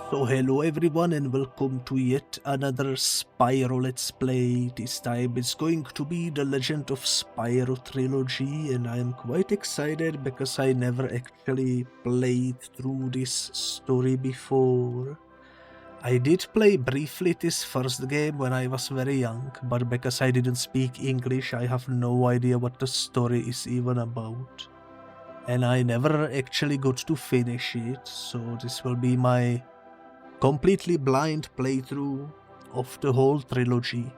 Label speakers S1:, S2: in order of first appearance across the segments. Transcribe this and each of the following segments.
S1: So hello everyone and welcome to yet another Spyro Let's Play. This time it's going to be the Legend of Spyro trilogy, and I am quite excited because I never actually played through this story before. I did play briefly this first game when I was very young, but because I didn't speak English I have no idea what the story is even about. And I never actually got to finish it, so this will be my completely blind playthrough of the whole trilogy.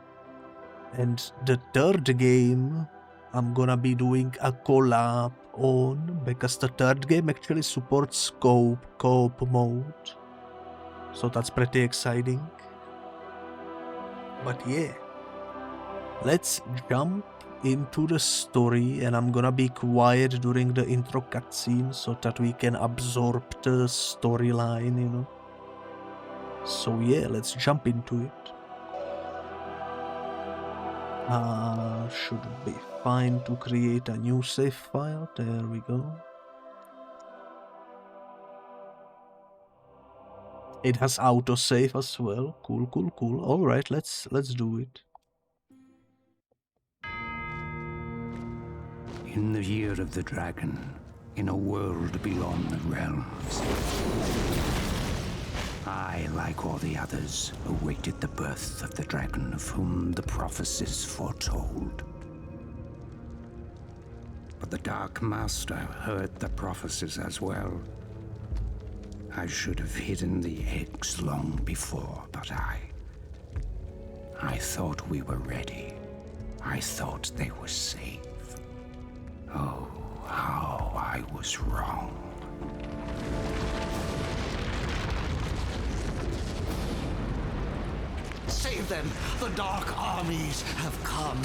S1: And the third game I'm gonna be doing a collab on, because the third game actually supports co-op mode. So that's pretty exciting. But yeah, let's jump into the story, and I'm gonna be quiet during the intro cutscene so that we can absorb the storyline, you know. So yeah, let's jump into it. Should be fine to create a new save file. There we go. It has autosave as well. Cool. Alright, let's do it.
S2: In the year of the dragon, in a world beyond the realms, I, like all the others, awaited the birth of the dragon of whom the prophecies foretold. But the Dark Master heard the prophecies as well. I should have hidden the eggs long before, but I thought we were ready. I thought they were safe. Oh, how I was wrong.
S3: Save them! The dark armies have come!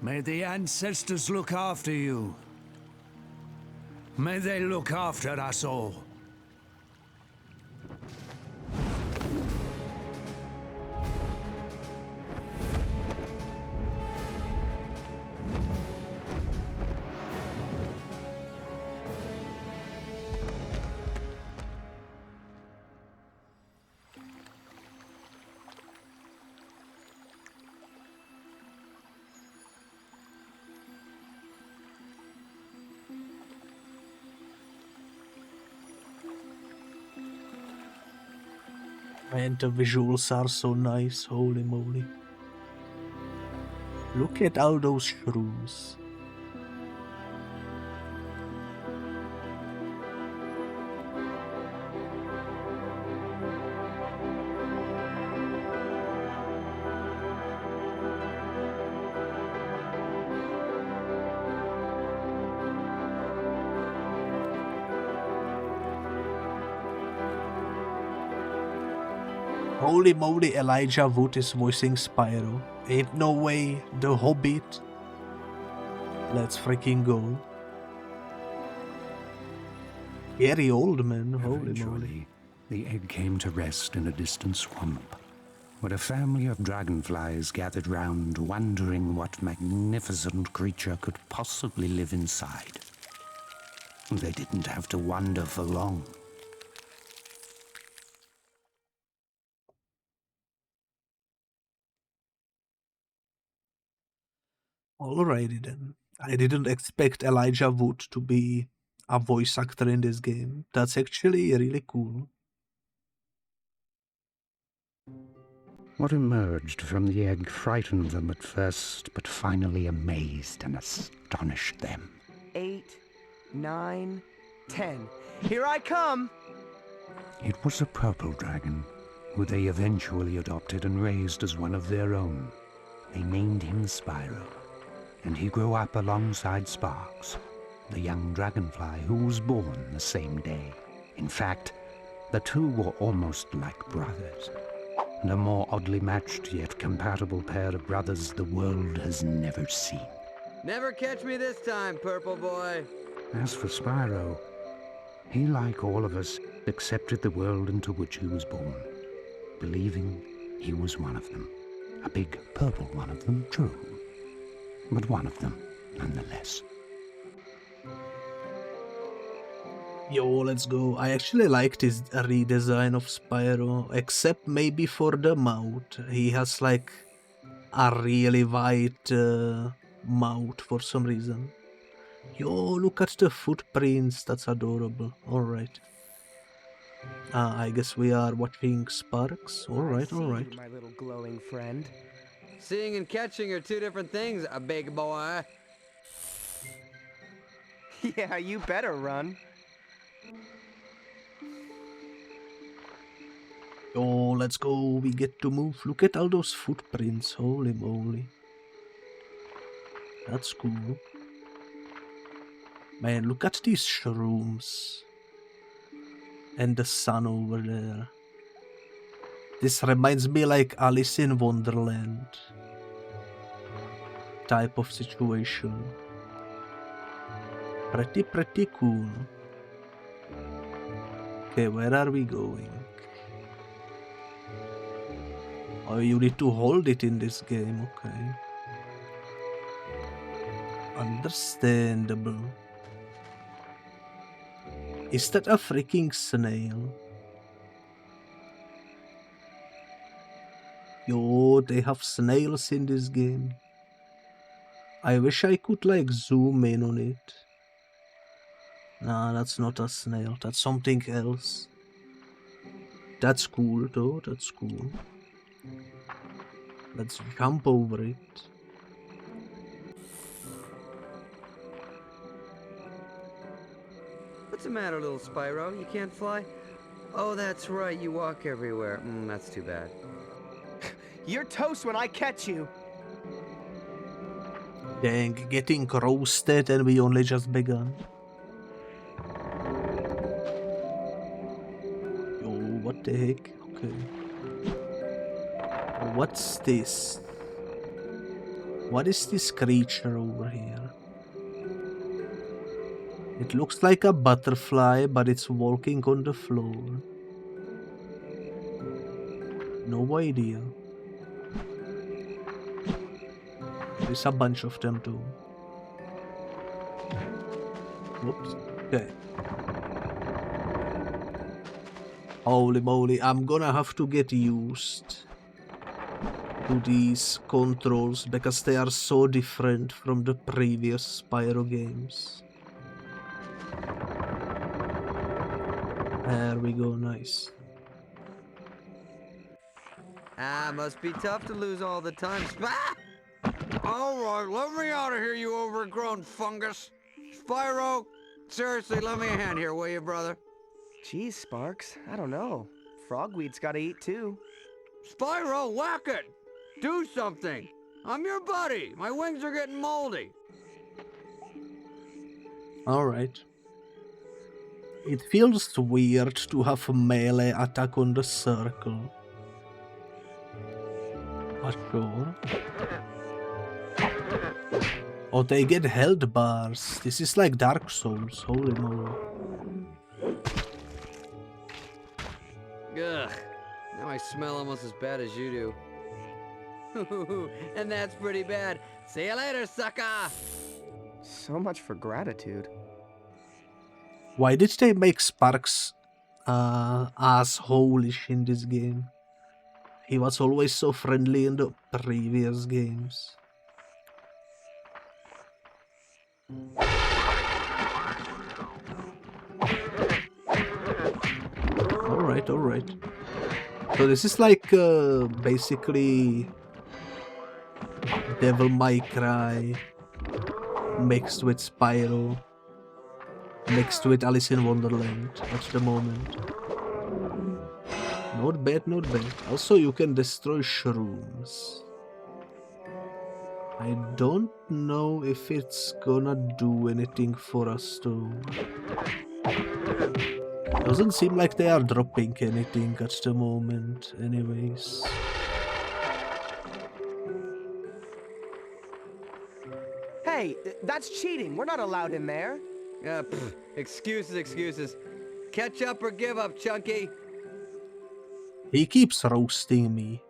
S2: May the ancestors look after you. May they look after us all.
S1: And the visuals are so nice, holy moly. Look at all those shrews. Holy moly, Elijah Wood is voicing Spyro. Ain't no way, the Hobbit. Let's freaking go. Gary Oldman, holy moly.
S2: Eventually, the egg came to rest in a distant swamp, where a family of dragonflies gathered round, wondering what magnificent creature could possibly live inside. They didn't have to wonder for long.
S1: Alrighty then. I didn't expect Elijah Wood to be a voice actor in this game. That's actually really cool.
S2: What emerged from the egg frightened them at first, but finally amazed and astonished them.
S4: 8, 9, 10. Here I come!
S2: It was a purple dragon, who they eventually adopted and raised as one of their own. They named him Spyro, and he grew up alongside Sparks, the young dragonfly who was born the same day. In fact, the two were almost like brothers, and a more oddly matched yet compatible pair of brothers the world has never seen.
S4: Never catch me this time, Purple Boy.
S2: As for Spyro, he, like all of us, accepted the world into which he was born, believing he was one of them. A big purple one of them, true, but one of them nonetheless.
S1: Yo, let's go. I actually liked his redesign of Spyro, except maybe for the mouth. He has like a really white mouth for some reason. Yo, look at the footprints, that's adorable. Alright. I guess we are watching Sparks. Alright, alright.
S5: My little glowing friend.
S4: Seeing and catching are two different things, a big boy.
S5: Yeah, you better run.
S1: Yo, let's go. We get to move. Look at all those footprints. Holy moly. That's cool. Man, look at these shrooms. And the sun over there. This reminds me like Alice in Wonderland type of situation. Pretty cool. Okay, where are we going? Oh, you need to hold it in this game, okay. Understandable. Is that a freaking snail? Yo, they have snails in this game. I wish I could like zoom in on it. Nah, that's not a snail, that's something else. That's cool though, that's cool. Let's jump over it.
S4: What's the matter, little Spyro? You can't fly? Oh, that's right, you walk everywhere. That's too bad.
S5: You're toast when I catch you.
S1: Dang, getting roasted and we only just begun. Yo, what the heck? Okay. What's this? What is this creature over here? It looks like a butterfly, but it's walking on the floor. No idea. There's a bunch of them too. Whoops. Okay. Holy moly, I'm gonna have to get used to these controls because they are so different from the previous Spyro games. There we go, nice.
S4: Must be tough to lose all the time. Alright, let me out of here, you overgrown fungus. Spyro, seriously, lend me a hand here, will you, brother?
S5: Geez, Sparks, I don't know. Frogweed's gotta eat too.
S4: Spyro, whack it! Do something! I'm your buddy! My wings are getting moldy!
S1: Alright. It feels weird to have a melee attack on the circle. But sure. Oh, they get health bars. This is like Dark Souls. Holy moly.
S4: Ugh. Now I smell almost as bad as you do. And that's pretty bad. See you later, sucker!
S5: So much for gratitude.
S1: Why did they make Sparks asshole-ish in this game? He was always so friendly in the previous games. Alright. So this is like basically Devil May Cry mixed with Spyro, mixed with Alice in Wonderland at the moment. Not bad, not bad. Also, you can destroy shrooms. I don't know if it's gonna do anything for us though. Doesn't seem like they are dropping anything at the moment, anyways.
S5: Hey, that's cheating. We're not allowed in there.
S4: Excuses, excuses. Catch up or give up, Chunky.
S1: He keeps roasting me.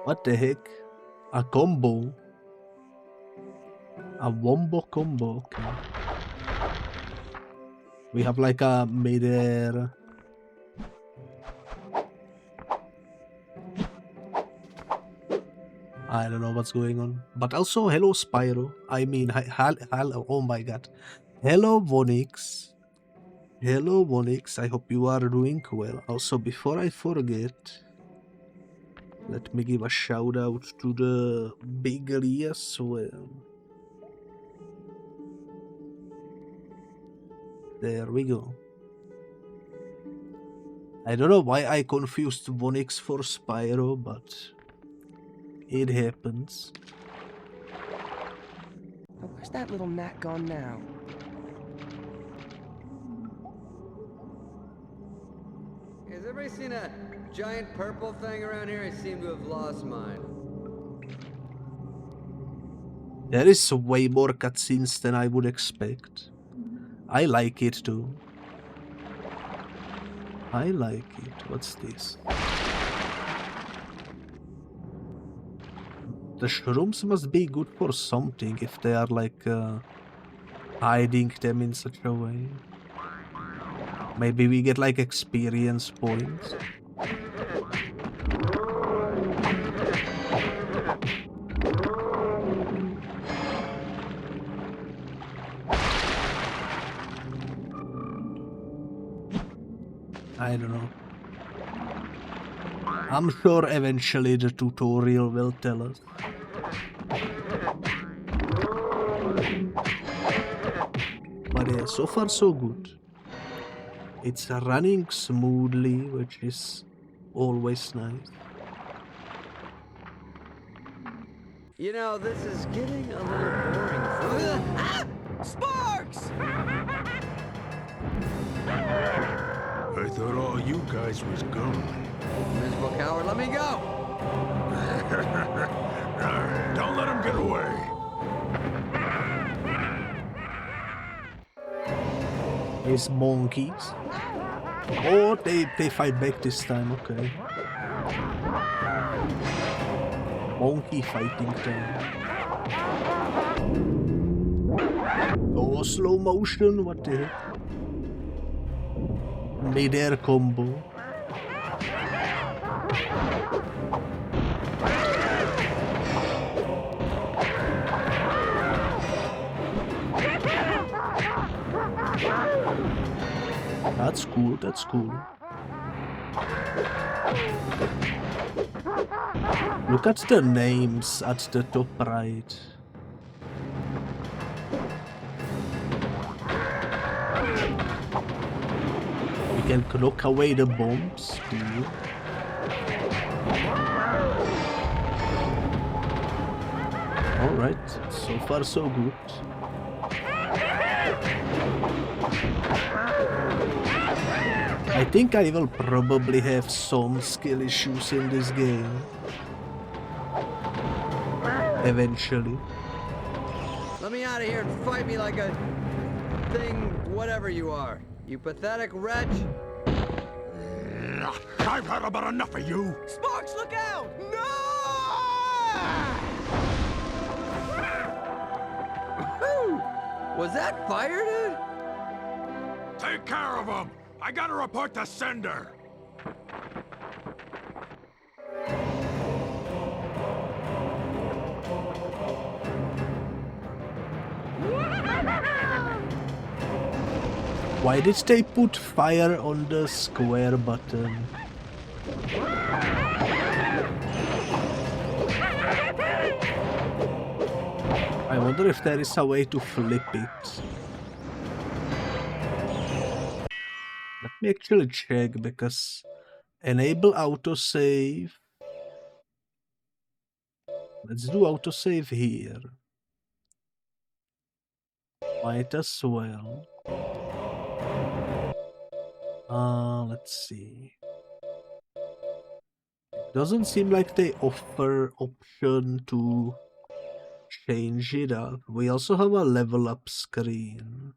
S1: What the heck? A combo? A wombo combo? Okay. We have like a mid-air. I don't know what's going on. But also, hello Spyro. I mean, hello, oh my god. Hello Vonix. Hello Vonix, I hope you are doing well. Also, before I forget, let me give a shout out to the Bigly as well. There we go. I don't know why I confused Vonix for Spyro, but it happens.
S5: Where's that little gnat gone now?
S4: Has everybody seen a giant purple thing around here? I seem to have lost mine.
S1: There is way more cutscenes than I would expect. I like it too. I like it. What's this? The shrooms must be good for something if they are like hiding them in such a way. Maybe we get like experience points. I don't know. I'm sure eventually the tutorial will tell us. But yeah, so far so good. It's running smoothly, which is always nice.
S4: You know, this is getting a little boring.
S5: Sparks!
S6: I thought all you guys was gone.
S4: Miserable coward, let me go!
S6: Don't let him get away.
S1: These monkeys. Oh, they fight back this time, okay. Monkey fighting time. Oh, slow motion, what the heck? Mid-air combo. That's cool, that's cool. Look at the names at the top right. We can knock away the bombs. Cool. Alright, so far so good. I think I will probably have some skill issues in this game. Eventually.
S4: Let me out of here and fight me like a thing, whatever you are. You pathetic wretch.
S6: I've had about enough of you.
S5: Sparks, look out! No!
S4: Was that fire, dude?
S6: Take care of him. I gotta report to sender.
S1: Why did they put fire on the square button? I wonder if there is a way to flip it. Let me actually check, because enable autosave. Let's do autosave here. Might as well. Let's see. Doesn't seem like they offer option to change it up. We also have a level up screen.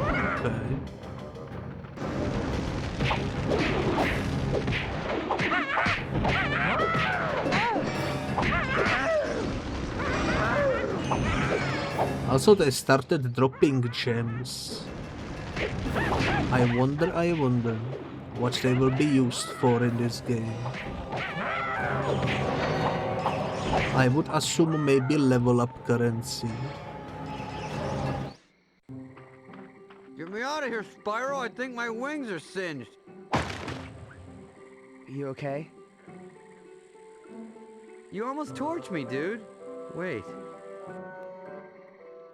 S1: Okay. Also, they started dropping gems. I wonder what they will be used for in this game. I would assume maybe level up currency.
S4: Get me out of here, Spyro. I think my wings are singed.
S5: You okay?
S4: You almost torched me, dude. Wait.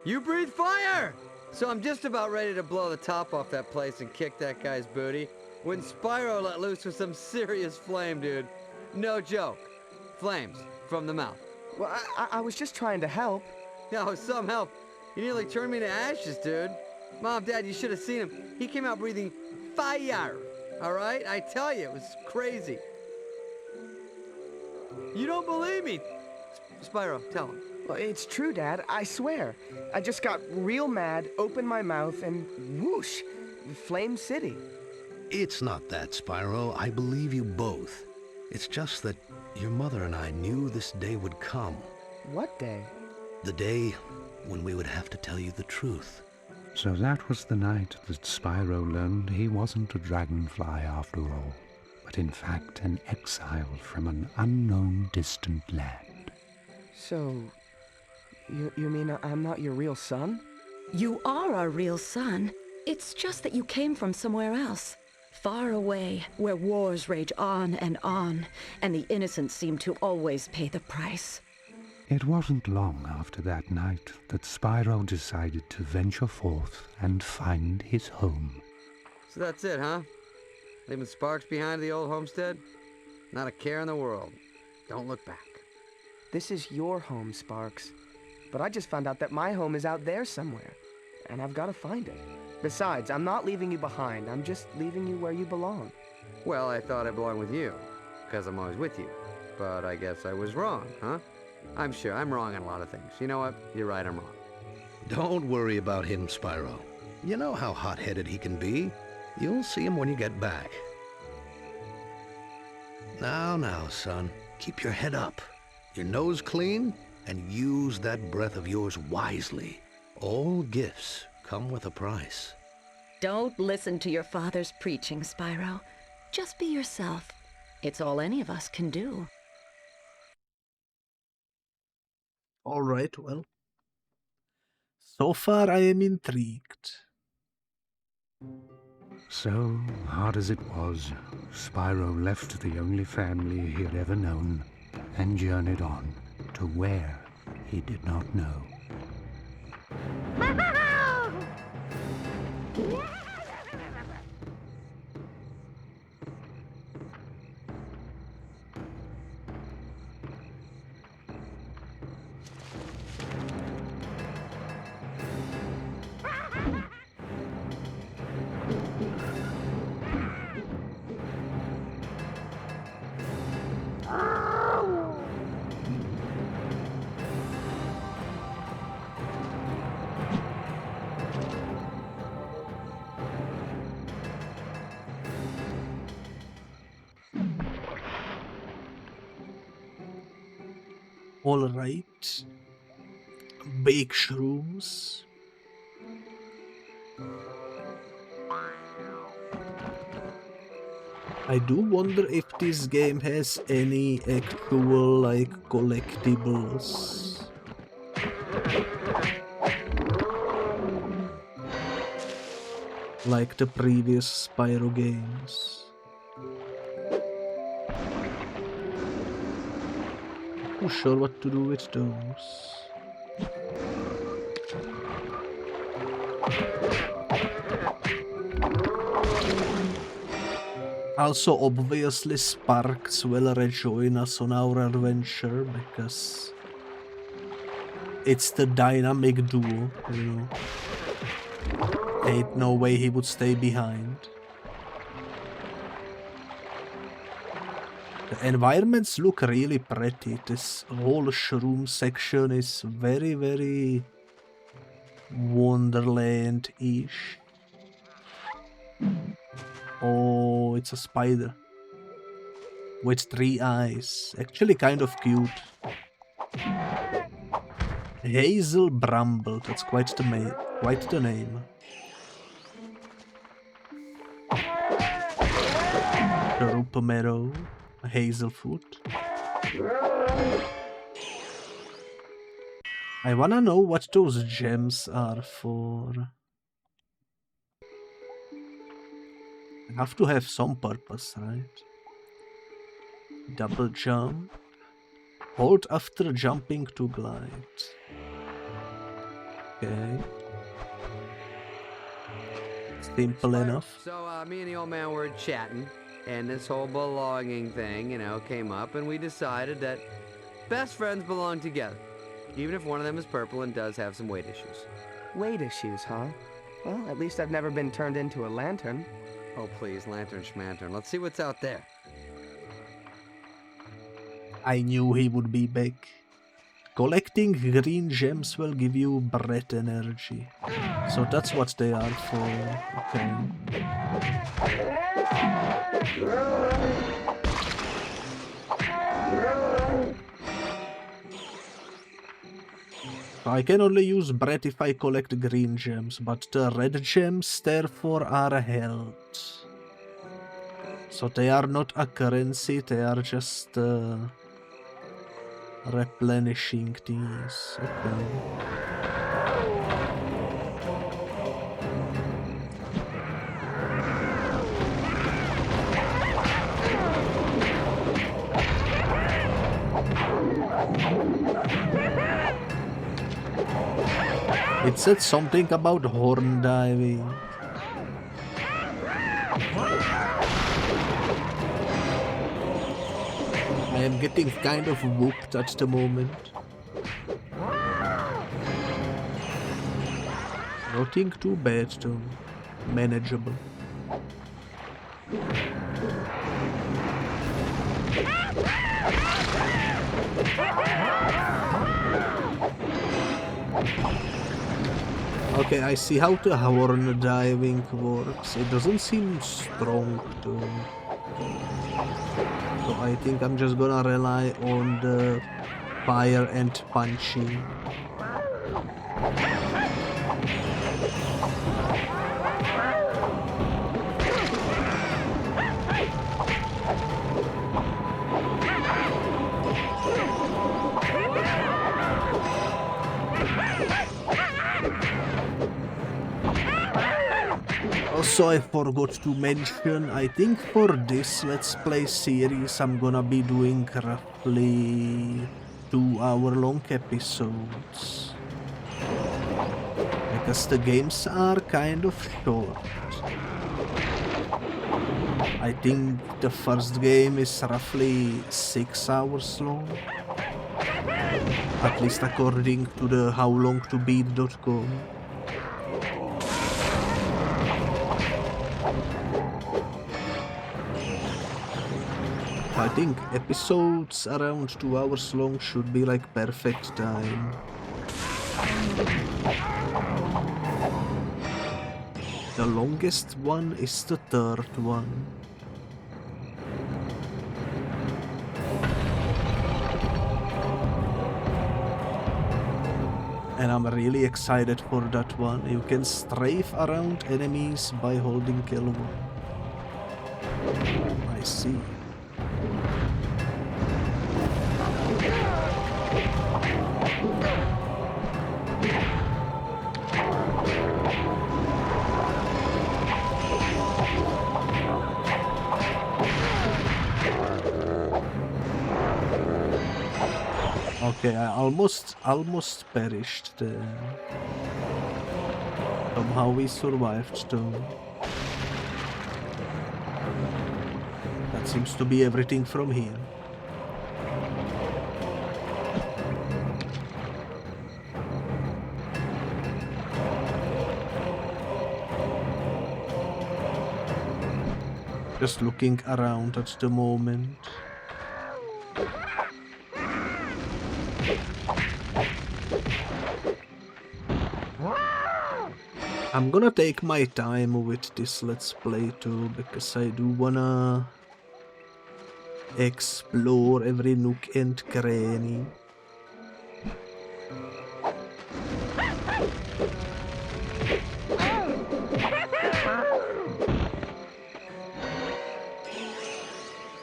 S4: You breathe fire! So I'm just about ready to blow the top off that place and kick that guy's booty when Spyro let loose with some serious flame, dude. No joke. Flames from the mouth.
S5: Well, I was just trying to help.
S4: No, some help. You nearly turned me to ashes, dude. Mom, Dad, you should have seen him. He came out breathing fire. All right? I tell you, it was crazy. You don't believe me. Spyro, tell him.
S5: Well, it's true, Dad. I swear. I just got real mad, opened my mouth, and whoosh, Flame City.
S7: It's not that, Spyro. I believe you both. It's just that your mother and I knew this day would come.
S5: What day?
S7: The day when we would have to tell you the truth.
S2: So that was the night that Spyro learned he wasn't a dragonfly after all, but in fact an exile from an unknown distant land.
S5: So, you mean I'm not your real son?
S8: You are our real son. It's just that you came from somewhere else. Far away, where wars rage on, and the innocent seem to always pay the price.
S2: It wasn't long after that night that Spyro decided to venture forth and find his home.
S4: So that's it, huh? Leaving sparks behind the old homestead? Not a care in the world. Don't look back.
S5: This is your home, Sparks. But I just found out that my home is out there somewhere, and I've got to find it. Besides, I'm not leaving you behind. I'm just leaving you where you belong.
S4: Well, I thought I belonged with you, because I'm always with you. But I guess I was wrong, huh? I'm sure I'm wrong on a lot of things. You know what? You're right, I'm wrong.
S7: Don't worry about him, Spyro. You know how hot-headed he can be. You'll see him when you get back. Now, son. Keep your head up, your nose clean, and use that breath of yours wisely. All gifts come with a price.
S8: Don't listen to your father's preaching, Spyro. Just be yourself. It's all any of us can do.
S1: Alright, well. So far I am intrigued.
S2: So, hard as it was, Spyro left the only family he had ever known and journeyed on to where he did not know.
S1: Alright. Bake shrooms. I do wonder if this game has any actual, like, collectibles. Like the previous Spyro games. Not sure what to do with those. Also, obviously, Sparks will rejoin us on our adventure because it's the dynamic duo, you know. Ain't no way he would stay behind. The environments look really pretty. This whole shroom section is very, very Wonderland-ish. Oh, it's a spider with 3 eyes. Actually kind of cute. Hazel Bramble, that's quite the name. Charupa Meadow, Hazelfoot. I wanna know what those gems are for. They have to have some purpose, right? Double jump. Hold after jumping to glide. Okay. Simple enough.
S4: So, me and the old man were chatting, and this whole belonging thing, you know, came up, and we decided that best friends belong together, even if one of them is purple and does have some weight issues.
S5: Weight issues, huh? Well, at least I've never been turned into a lantern.
S4: Oh, please, lantern schmantern. Let's see what's out there.
S1: I knew he would be back. Collecting green gems will give you breath energy. So that's what they are for. Okay. I can only use breath if I collect green gems, but the red gems therefore are health. So they are not a currency, they are just replenishing these. Okay. It said something about horn diving. I am getting kind of whooped at the moment. Nothing too bad though. Manageable. Okay, I see how the horn diving works. It doesn't seem strong though. So I think I'm just gonna rely on the fire and punching. Also, I forgot to mention, I think for this Let's Play series I'm gonna be doing roughly 2-hour-long episodes. Because the games are kind of short. I think the first game is roughly 6 hours long. At least according to the howlongtobeat.com. I think episodes around 2 hours long should be like perfect time. The longest one is the third one. And I'm really excited for that one. You can strafe around enemies by holding L1. I see. Okay, I almost perished there. Somehow we survived though. That seems to be everything from here. Just looking around at the moment. I'm gonna take my time with this let's play too, because I do wanna explore every nook and cranny.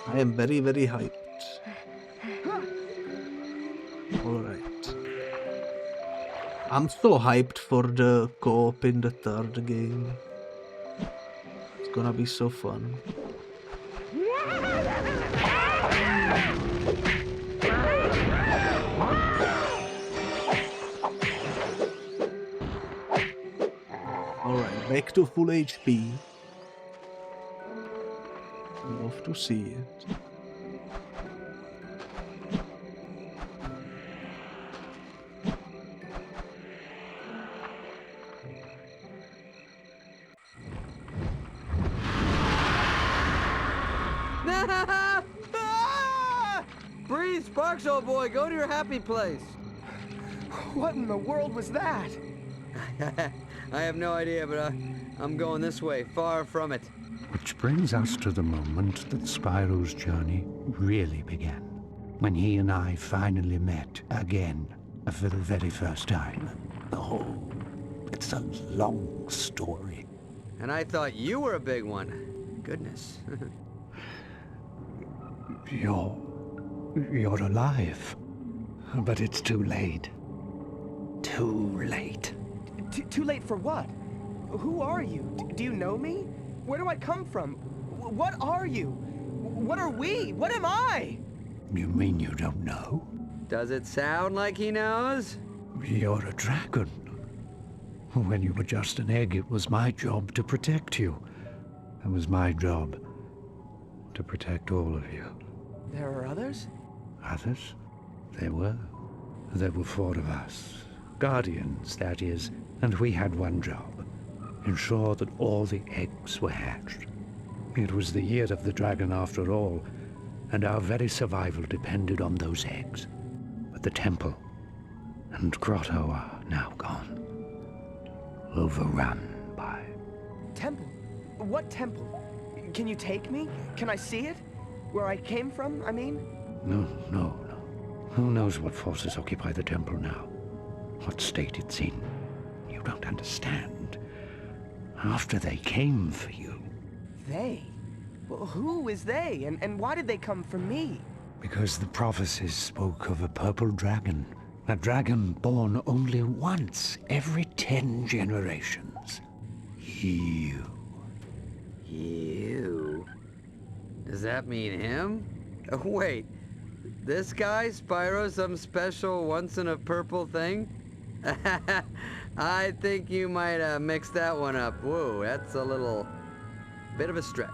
S1: I am very, very hyped. Alright. I'm so hyped for the co-op in the third game. It's gonna be so fun. Alright, back to full HP. Love to see it.
S4: Breathe, Sparks, old boy. Go to your happy place.
S5: What in the world was that?
S4: I have no idea, but I'm going this way, far from it.
S2: Which brings us to the moment that Spyro's journey really began. When he and I finally met again for the very first time. Oh, it's a long story.
S4: And I thought you were a big one. Goodness.
S2: You're alive. But it's too late. Too late.
S5: Too late for what? Who are you? Do you know me? Where do I come from? What are you? What are we? What am I?
S2: You mean you don't know?
S4: Does it sound like he knows?
S2: You're a dragon. When you were just an egg, it was my job to protect you. It was my job to protect all of you.
S5: There are others?
S2: Others? There were. There were 4 of us. Guardians, that is. And we had one job. Ensure that all the eggs were hatched. It was the year of the dragon after all, and our very survival depended on those eggs. But the temple and grotto are now gone. Overrun by...
S5: Temple? What temple? Can you take me? Can I see it? Where I came from, I mean?
S2: No. Who knows what forces occupy the temple now? What state it's in? You don't understand. After they came for you.
S5: They? Well, who is they? And why did they come for me?
S2: Because the prophecies spoke of a purple dragon. A dragon born only once every 10 generations. You.
S4: You? Does that mean him? Oh, wait. This guy, Spyro, some special once-in-a-purple thing? I think you might mix that one up. Whoa, that's a little bit of a stretch.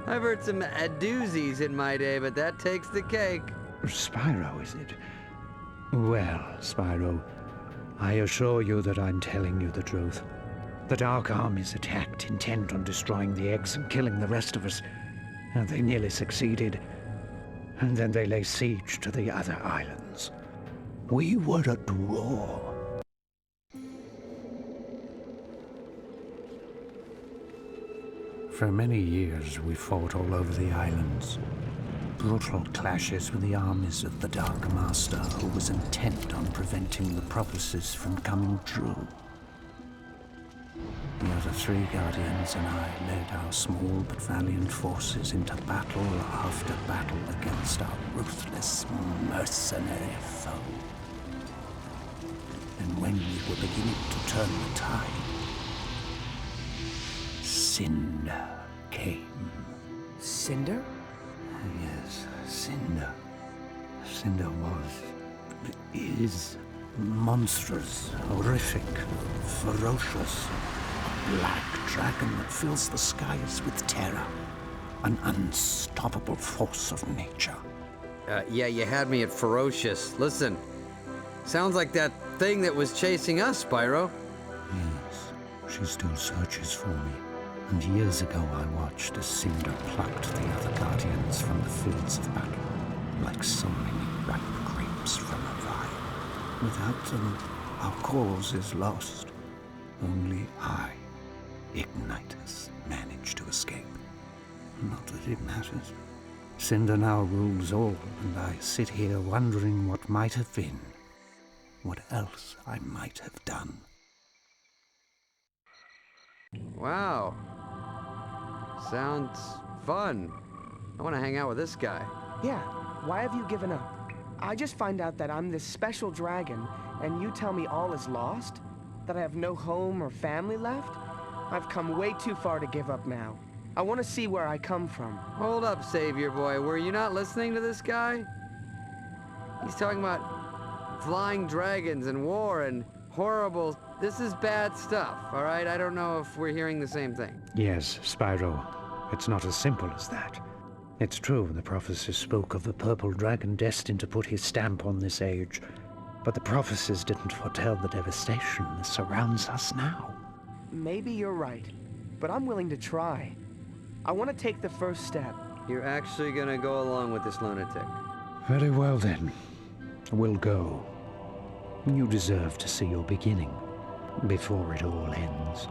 S4: I've heard some doozies in my day, but that takes the cake.
S2: Spyro, is it? Well, Spyro, I assure you that I'm telling you the truth. The Dark Armies attacked, intent on destroying the eggs and killing the rest of us. And they nearly succeeded. And then they lay siege to the other islands. We were at war. For many years, we fought all over the islands. Brutal clashes with the armies of the Dark Master, who was intent on preventing the prophecies from coming true. The other 3 Guardians and I led our small but valiant forces into battle after battle against our ruthless, mercenary foe. And when we were beginning to turn the tide, Cinder came.
S5: Cinder?
S2: Yes, Cinder. Cinder is monstrous, horrific, ferocious. black dragon that fills the skies with terror. An unstoppable force of nature.
S4: Yeah, you had me at ferocious. Listen, sounds like that thing that was chasing us, Spyro.
S2: Yes, she still searches for me. And years ago I watched as Cinder plucked the other guardians from the fields of battle, like so many ripe grapes from a vine. Without them, our cause is lost. Only I, Ignitus, managed to escape. Not that it matters. Cinder now rules all, and I sit here wondering what might have been. What else I might have done.
S4: Wow. Sounds fun. I want to hang out with this guy.
S5: Yeah, why have you given up? I just find out that I'm this special dragon, and you tell me all is lost? That I have no home or family left? I've come way too far to give up now. I want to see where I come from.
S4: Hold up, Savior Boy. Were you not listening to this guy? He's talking about flying dragons and war and horrible... This is bad stuff, all right? I don't know if we're hearing the same thing.
S2: Yes, Spyro. It's not as simple as that. It's true, the prophecies spoke of the purple dragon destined to put his stamp on this age. But the prophecies didn't foretell the devastation that surrounds us now.
S5: Maybe you're right, but I'm willing to try. I want to take the first step.
S4: You're actually gonna go along with this lunatic.
S2: Very well then. We'll go. You deserve to see your beginning before it all ends.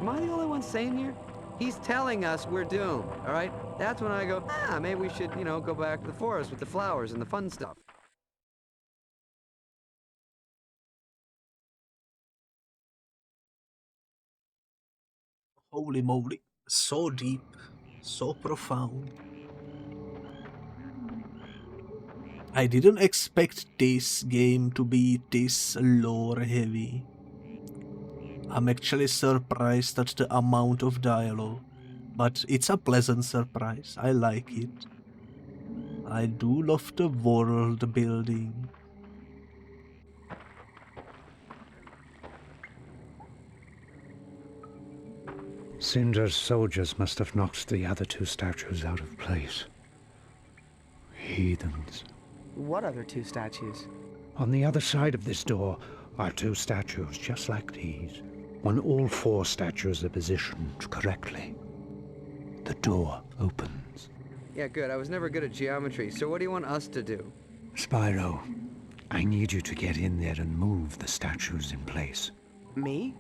S4: Am I the only one sane here? He's telling us we're doomed, all right? That's when I go, maybe we should, go back to the forest with the flowers and the fun stuff.
S1: Holy moly, so deep, so profound. I didn't expect this game to be this lore heavy. I'm actually surprised at the amount of dialogue, but it's a pleasant surprise. I like it. I do love the world building.
S2: Cinder's soldiers must have knocked the other two statues out of place. Heathens.
S5: What other two statues?
S2: On the other side of this door are two statues just like these. When all four statues are positioned correctly, the door opens.
S4: Yeah, good. I was never good at geometry, so what do you want us to do?
S2: Spyro, I need you to get in there and move the statues in place.
S5: Me?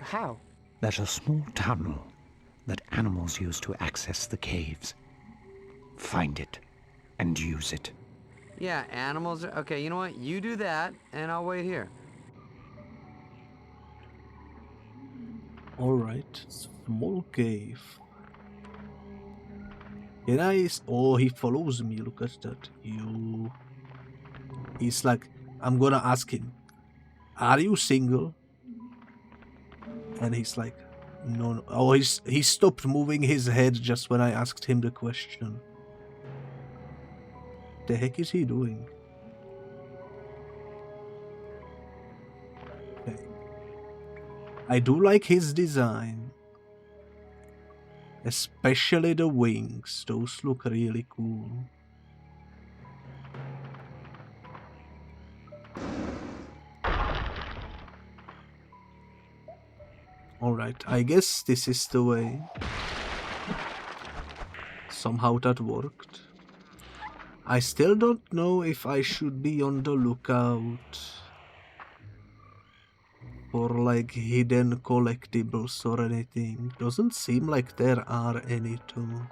S5: How?
S2: There's a small tunnel that animals use to access the caves. Find it and use it.
S4: Yeah, animals are... Okay, you know what? You do that, and I'll wait here.
S1: Alright, small cave. Can I... Oh, he follows me, look at that. He's like... I'm gonna ask him, are you single? And he's like, no. Oh, he stopped moving his head just when I asked him the question. The heck is he doing? Okay. I do like his design. Especially the wings. Those look really cool. Alright, I guess this is the way. Somehow that worked. I still don't know if I should be on the lookout for like hidden collectibles or anything. Doesn't seem like there are any too.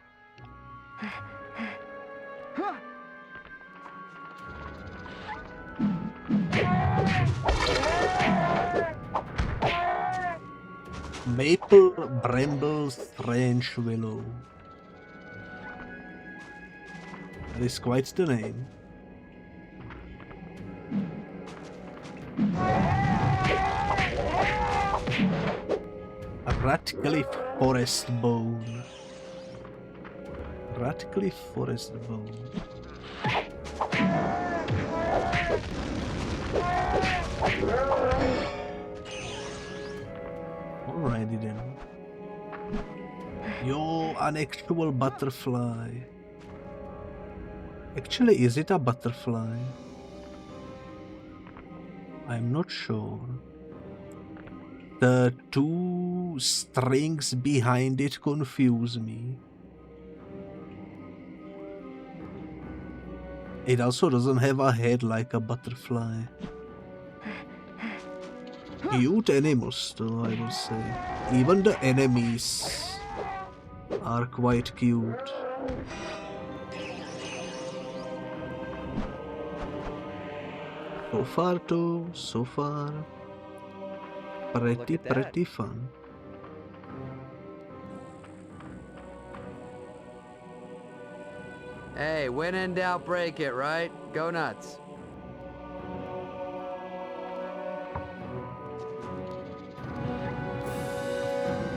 S1: Maple Bramble Strange Willow. That is quite the name. A Ratcliffe Forest Bone. Ratcliffe Forest Bone. Alrighty then. You're an actual butterfly. Actually, is it a butterfly? I'm not sure. The two strings behind it confuse me. It also doesn't have a head like a butterfly. Cute animals though, I will say. Even the enemies are quite cute. So far too, so far. Pretty fun.
S4: Hey, when in doubt, break it, right? Go nuts.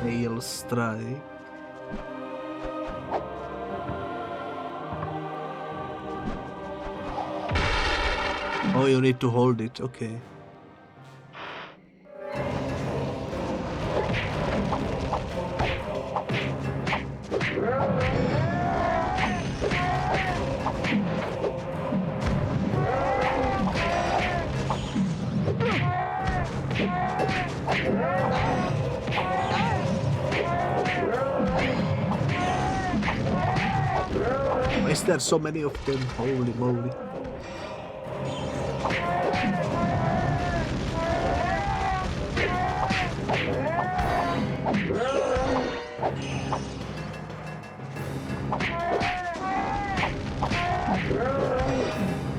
S1: Nail strike. Oh, you need to hold it, okay. Why is there so many of them? Holy moly.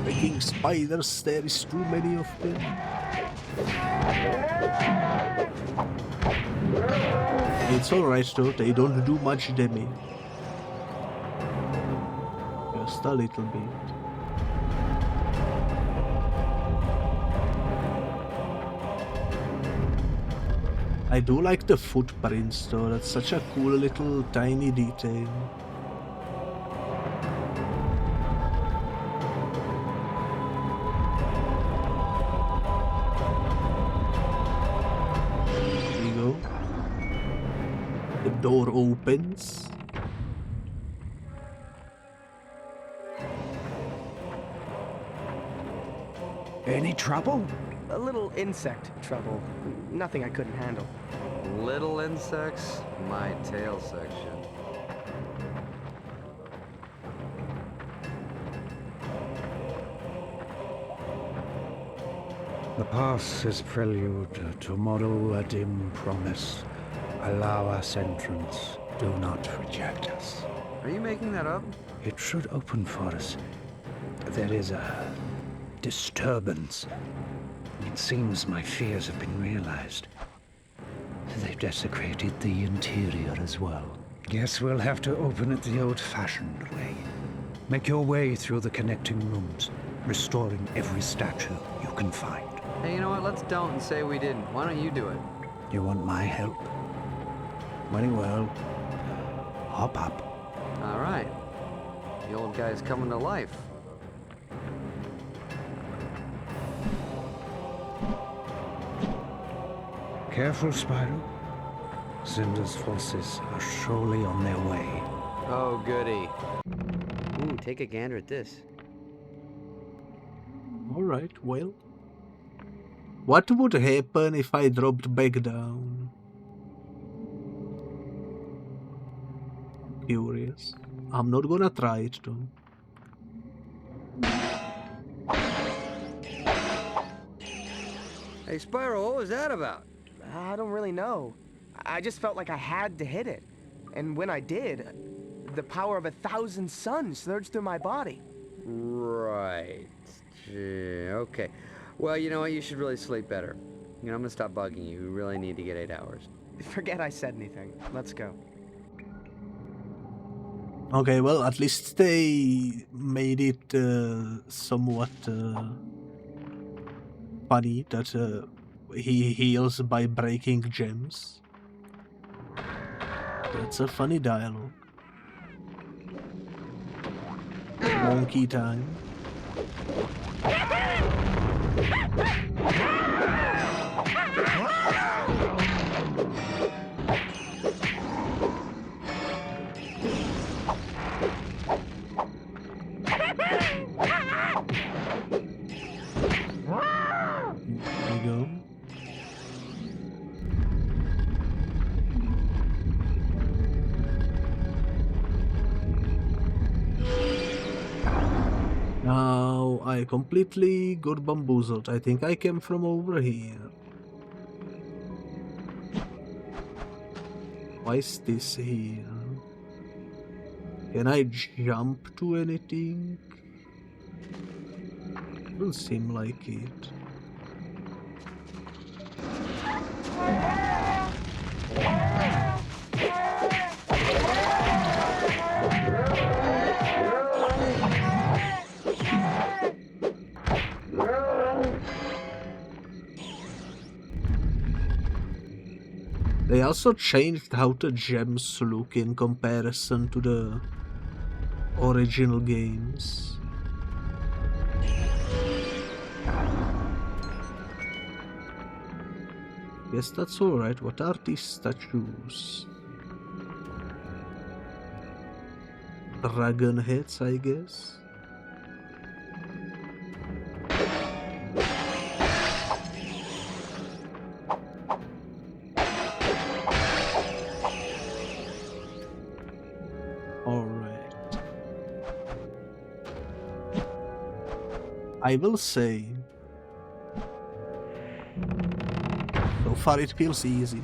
S1: Making spiders, there is too many of them. It's alright though, they don't do much damage. Just a little bit. I do like the footprints though, that's such a cool little tiny detail. There you go. The door opens.
S2: Any trouble?
S5: A little insect trouble. Nothing I couldn't handle.
S4: Little insects, my tail section.
S2: The past is prelude, tomorrow a dim promise. Allow us entrance, do not reject us.
S4: Are you making that up?
S2: It should open for us. There is a disturbance. It seems my fears have been realized. They've desecrated the interior as well. Guess we'll have to open it the old-fashioned way. Make your way through the connecting rooms, restoring every statue you can find.
S4: Hey, you know what? Let's don't and say we didn't. Why don't you do it?
S2: You want my help? Very well. Hop up.
S4: All right. The old guy's coming to life.
S2: Careful, Spyro. Cinder's forces are surely on their way.
S4: Oh, goody. Ooh, take a gander at this.
S1: Alright, well. What would happen if I dropped back down? Curious. I'm not gonna try it though.
S4: Hey, Spyro, what was that about?
S5: I don't really know. I just felt like I had to hit it. And when I did, the power of 1,000 suns surged through my body.
S4: Right. Gee, okay. Well, you know what? You should really sleep better. You know, I'm gonna stop bugging you. You really need to get 8 hours.
S5: Forget I said anything. Let's go.
S1: Okay, well, at least they made it somewhat funny that he heals by breaking gems. That's a funny dialogue. Monkey time. I completely got bamboozled. I think I came from over here. Why is this here? Can I jump to anything? Doesn't seem like it. They also changed how the gems look in comparison to the original games. Guess that's alright. What are these statues? Dragon heads, I guess. I will say, so far it feels easy.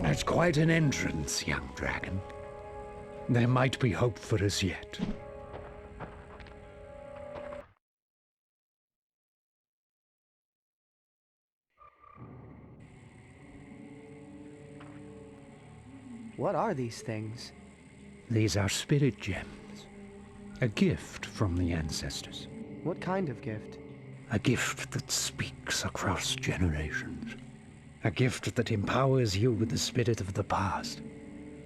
S2: That's quite an entrance, young dragon. There might be hope for us yet.
S5: What are these things?
S2: These are spirit gems. A gift from the ancestors.
S5: What kind of gift?
S2: A gift that speaks across generations. A gift that empowers you with the spirit of the past,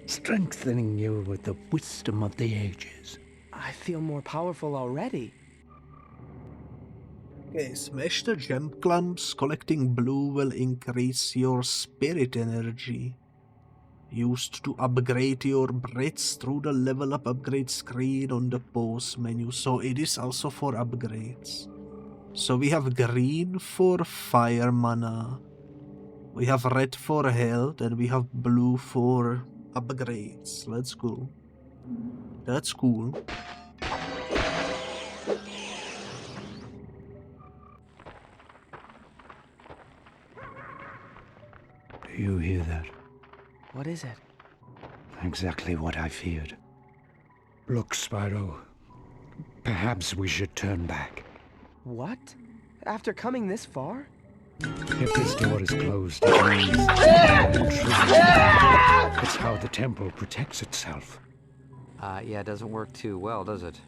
S2: strengthening you with the wisdom of the ages.
S5: I feel more powerful already.
S1: Okay, smash the gem clumps. Collecting blue will increase your spirit energy. Used to upgrade your breaths through the level up upgrade screen on the pause menu, so it is also for upgrades. So we have green for fire mana, we have red for health, and we have blue for upgrades. Let's go. That's cool.
S2: Do you hear that?
S5: What is it?
S2: Exactly what I feared. Look, Spyro. Perhaps we should turn back.
S5: What? After coming this far?
S2: If this door is closed, it means it's how the temple protects itself.
S4: Yeah, it doesn't work too well, does it?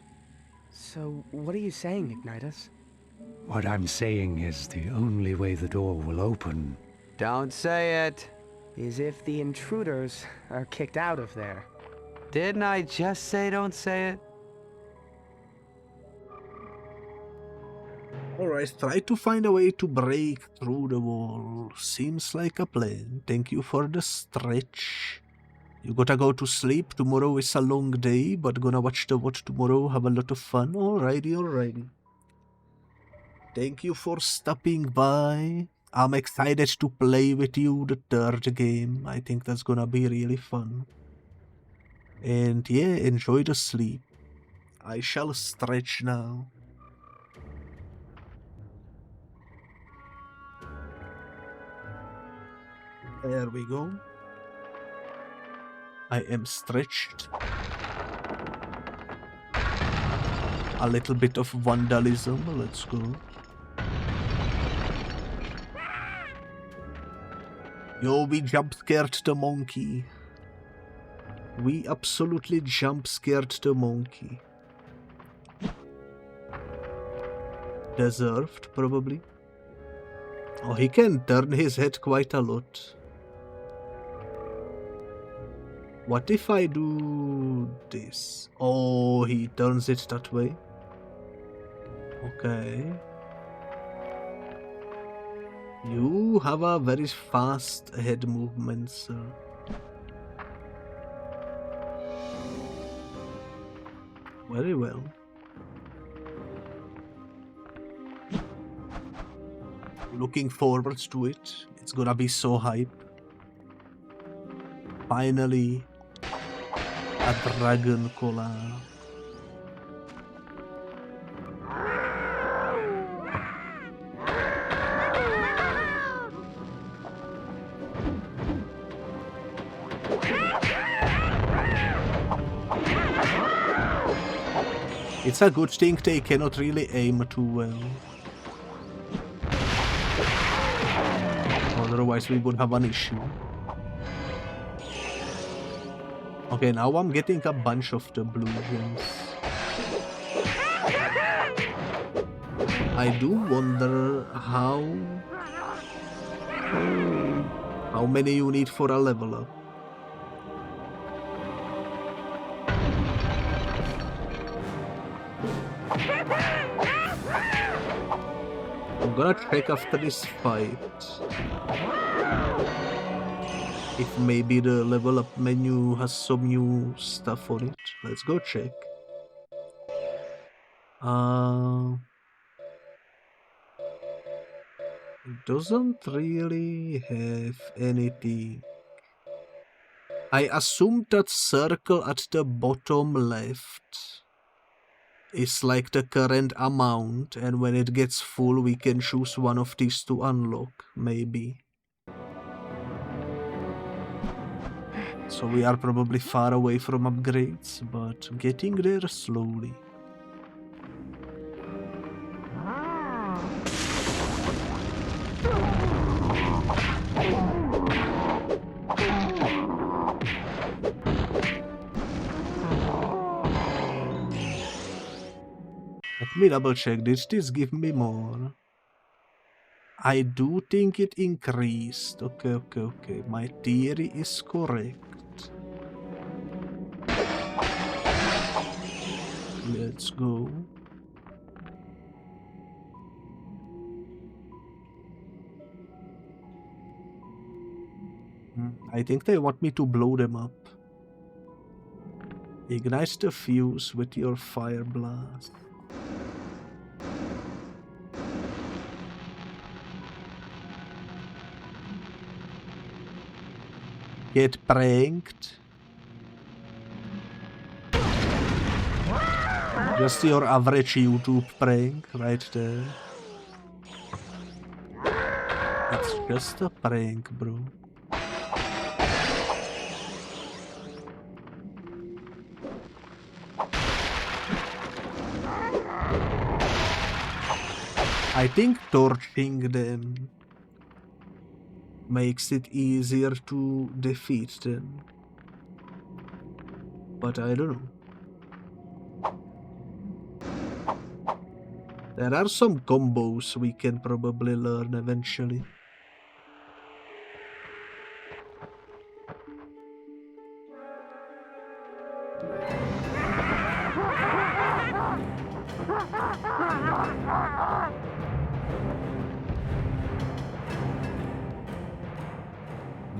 S5: So, what are you saying, Ignitus?
S2: What I'm saying is the only way the door will open...
S4: Don't say it!
S5: Is if the intruders are kicked out of there.
S4: Didn't I just say don't say it?
S1: Alright, try to find a way to break through the wall. Seems like a plan. Thank you for the stretch. You gotta go to sleep. Tomorrow is a long day, but gonna watch the watch tomorrow. Have a lot of fun. Alrighty. Thank you for stopping by. I'm excited to play with you the third game. I think that's gonna be really fun. And yeah, enjoy the sleep. I shall stretch now. There we go. I am stretched. A little bit of vandalism, let's go. Yo, we jump scared the monkey. We absolutely jump scared the monkey. Deserved, probably. Oh, he can turn his head quite a lot. What if I do this? Oh, he turns it that way. Okay. You have a very fast head movement, sir. Very well. Looking forward to it. It's gonna be so hype. Finally, a dragon collab. It's a good thing they cannot really aim too well. Otherwise we would have an issue. Okay, now I'm getting a bunch of the blue gems. I do wonder how many you need for a level up. I'm gonna check after this fight if maybe the level up menu has some new stuff on it. Let's go check. It doesn't really have anything. I assume that circle at the bottom left is like the current amount, and when it gets full we can choose one of these to unlock, maybe. So we are probably far away from upgrades, but getting there slowly. Let me double check, did this give me more? I do think it increased. Okay. My theory is correct. Let's go. I think they want me to blow them up. Ignite the fuse with your fire blast. Get pranked. Just your average YouTube prank right there. It's just a prank, bro. I think torching them makes it easier to defeat them. But I don't know. There are some combos we can probably learn eventually.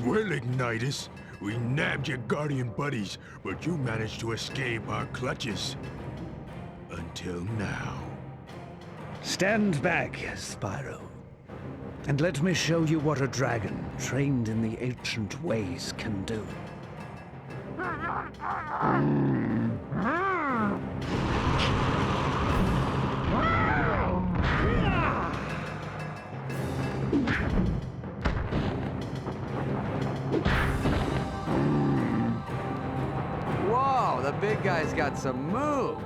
S6: Well, Ignitus, we nabbed your Guardian buddies, but you managed to escape our clutches. Until now.
S2: Stand back, Spyro. And let me show you what a dragon trained in the ancient ways can do.
S4: Whoa, the big guy's got some moves.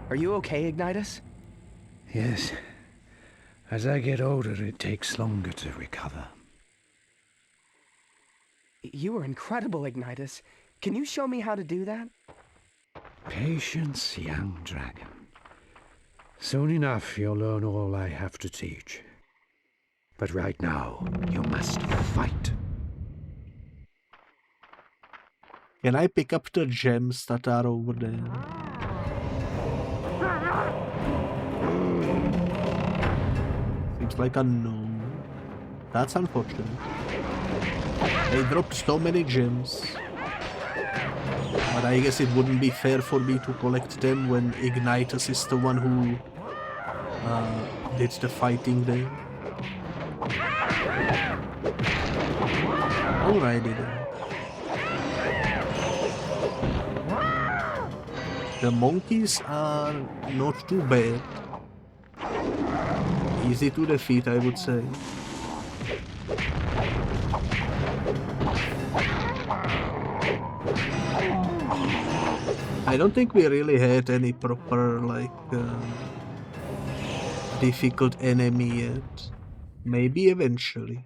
S5: Are you okay, Ignitus?
S2: Yes. As I get older, it takes longer to recover.
S5: You were incredible, Ignitus. Can you show me how to do that?
S2: Patience, young dragon. Soon enough, you'll learn all I have to teach. But right now, you must fight.
S1: Can I pick up the gems that are over there? Seems like a no. That's unfortunate. They dropped so many gems. But I guess it wouldn't be fair for me to collect them when Ignitus is the one who did the fighting there. Alrighty then. The monkeys are not too bad. Easy to defeat, I would say. I don't think we really had any proper, like, difficult enemy yet. Maybe eventually.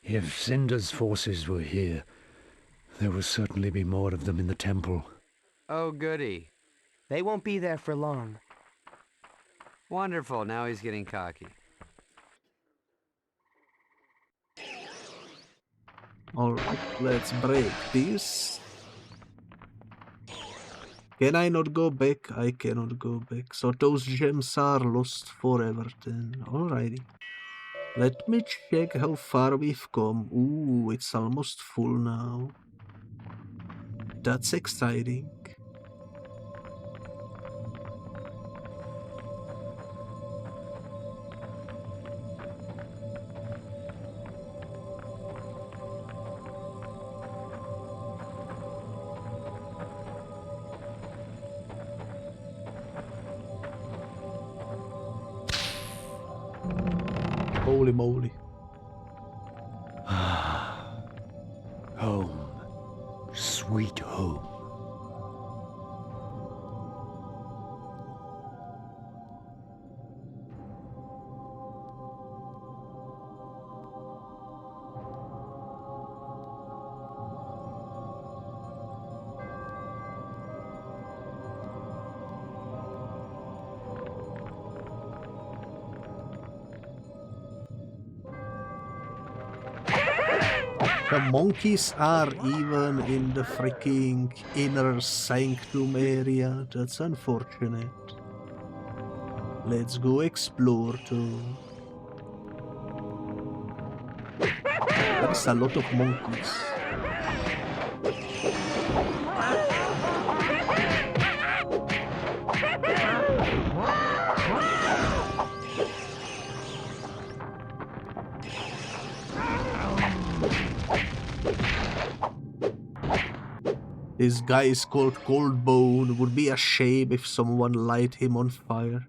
S7: If Cinder's forces were here, there would certainly be more of them in the temple.
S4: Oh, goody.
S5: They won't be there for long.
S4: Wonderful, now he's getting cocky.
S1: Alright, let's break this. Can I not go back? I cannot go back. So those gems are lost forever then. Alrighty. Let me check how far we've come. Ooh, it's almost full now. That's exciting. Holy moly.
S7: Home. Sweet home.
S1: The monkeys are even in the freaking inner sanctum area. That's unfortunate. Let's go explore too. There's a lot of monkeys. This guy is called Coldbone. Would be a shame if someone light him on fire.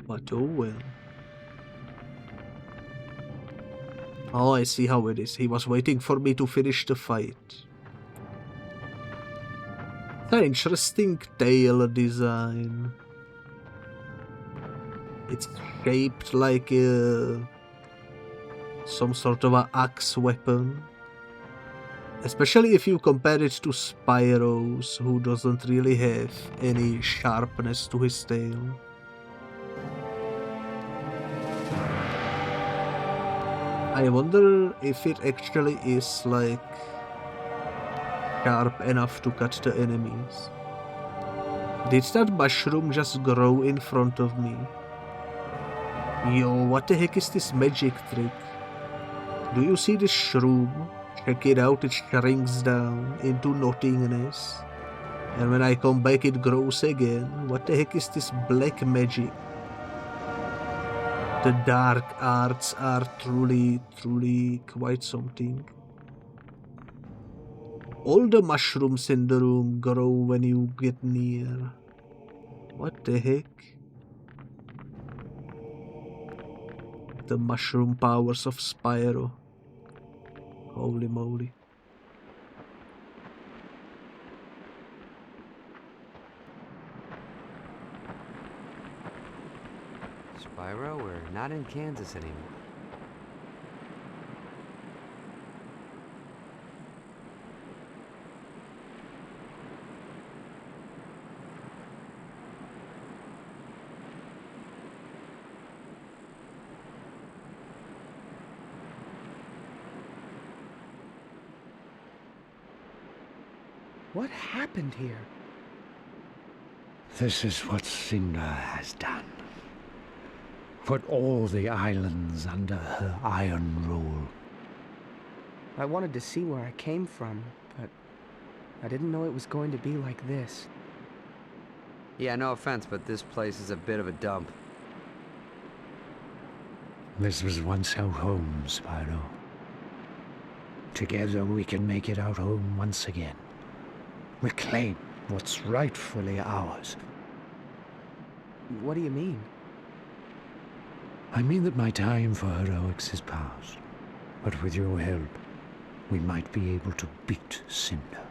S1: But oh well. Oh, I see how it is. He was waiting for me to finish the fight. It's an interesting tail design. It's shaped like some sort of an axe weapon. Especially if you compare it to Spyro's, who doesn't really have any sharpness to his tail. I wonder if it actually is, like, sharp enough to cut the enemies. Did that mushroom just grow in front of me? Yo, what the heck is this magic trick? Do you see this shroom? Check it out, it shrinks down into nothingness. And when I come back it grows again. What the heck is this black magic? The dark arts are truly quite something. All the mushrooms in the room grow when you get near. What the heck? The mushroom powers of Spyro. Holy moly.
S4: Spyro, we're not in Kansas anymore.
S5: What happened here?
S7: This is what Cinder has done.
S2: Put all the islands under her iron rule.
S5: I wanted to see where I came from, but I didn't know it was going to be like this.
S4: Yeah, no offense, but this place is a bit of a dump.
S2: This was once our home, Spyro. Together we can make it our home once again. Reclaim what's rightfully ours.
S5: What do you mean?
S2: I mean that my time for heroics is past. But with your help, we might be able to beat Cinder.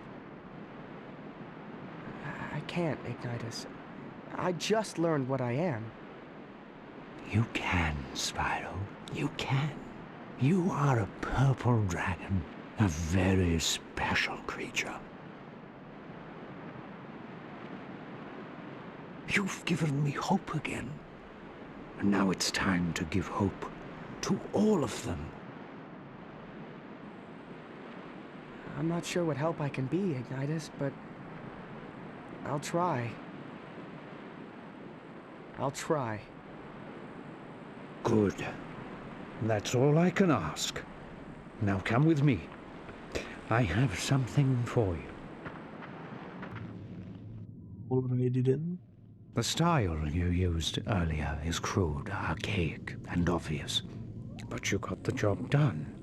S5: I can't, Ignitus. I just learned what I am.
S2: You can, Spyro. You can. You are a purple dragon, a very special creature. You've given me hope again. And now it's time to give hope to all of them.
S5: I'm not sure what help I can be, Ignitus, but I'll try. I'll try.
S2: Good. That's all I can ask. Now come with me. I have something for you.
S1: Already then?
S2: The style you used earlier is crude, archaic, and obvious. But you got the job done.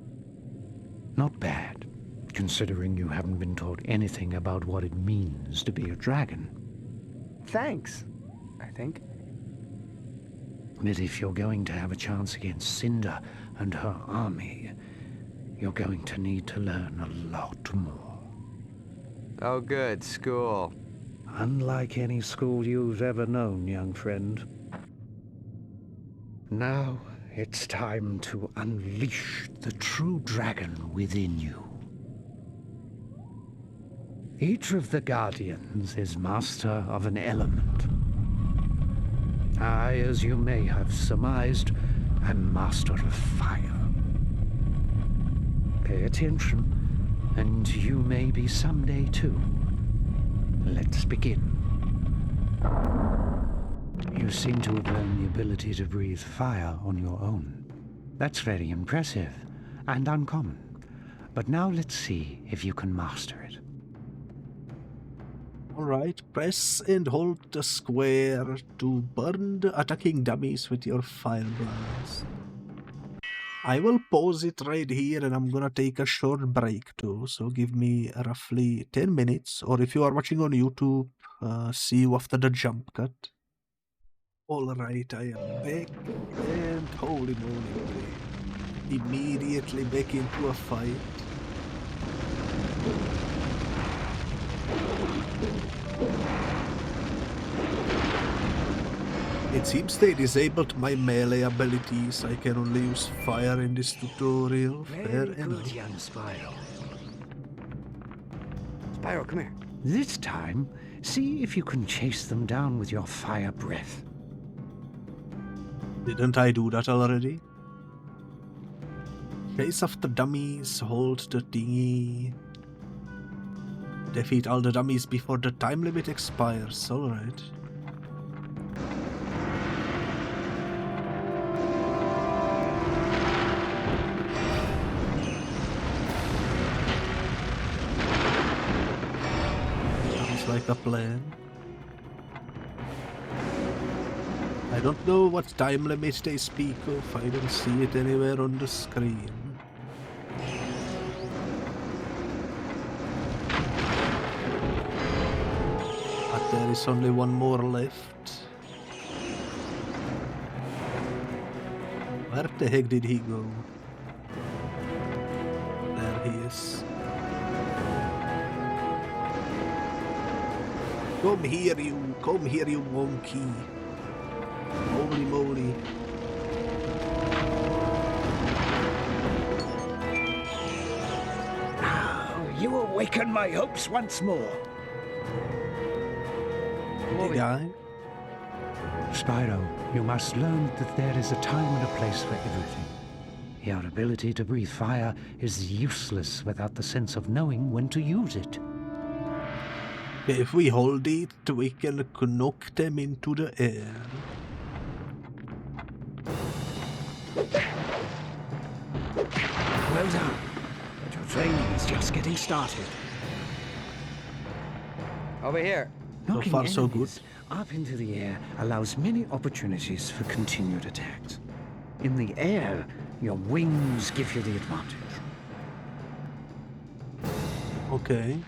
S2: Not bad, considering you haven't been taught anything about what it means to be a dragon.
S5: Thanks, I think.
S2: But if you're going to have a chance against Cinder and her army, you're going to need to learn a lot more.
S4: Oh good, school.
S2: Unlike any school you've ever known, young friend. Now it's time to unleash the true dragon within you. Each of the Guardians is master of an element. I, as you may have surmised, am master of fire. Pay attention, and you may be someday too. Let's begin. You seem to have learned the ability to breathe fire on your own. That's very impressive and uncommon. But now let's see if you can master it.
S1: Alright, press and hold the square to burn the attacking dummies with your fire blast. I will pause it right here and I'm gonna take a short break too, so give me roughly 10 minutes, or if you are watching on YouTube, see you after the jump cut. Alright, I am back, and holy moly, immediately back into a fight. It seems they disabled my melee abilities. I can only use fire in this tutorial. Fair enough.
S7: young Spyro.
S5: Spyro, come here.
S2: This time, see if you can chase them down with your fire breath.
S1: Didn't I do that already? Chase after dummies, hold the thingy. Defeat all the dummies before the time limit expires. Alright. Sounds like a plan. I don't know what time limit they speak of. I don't see it anywhere on the screen. But there is only one more left. Where the heck did he go? There he is. Come here you monkey. Holy moly.
S2: You awaken my hopes once more.
S1: Did I?
S2: Spyro, you must learn that there is a time and a place for everything. Your ability to breathe fire is useless without the sense of knowing when to use it.
S1: If we hold it, we can knock them into the air.
S2: Well done. But your training is just getting started.
S4: Over here.
S1: So
S2: Knocking
S1: far, so
S2: enemies up into the air allows many opportunities for continued attacks. In the air, your wings give you the advantage.
S1: Okay.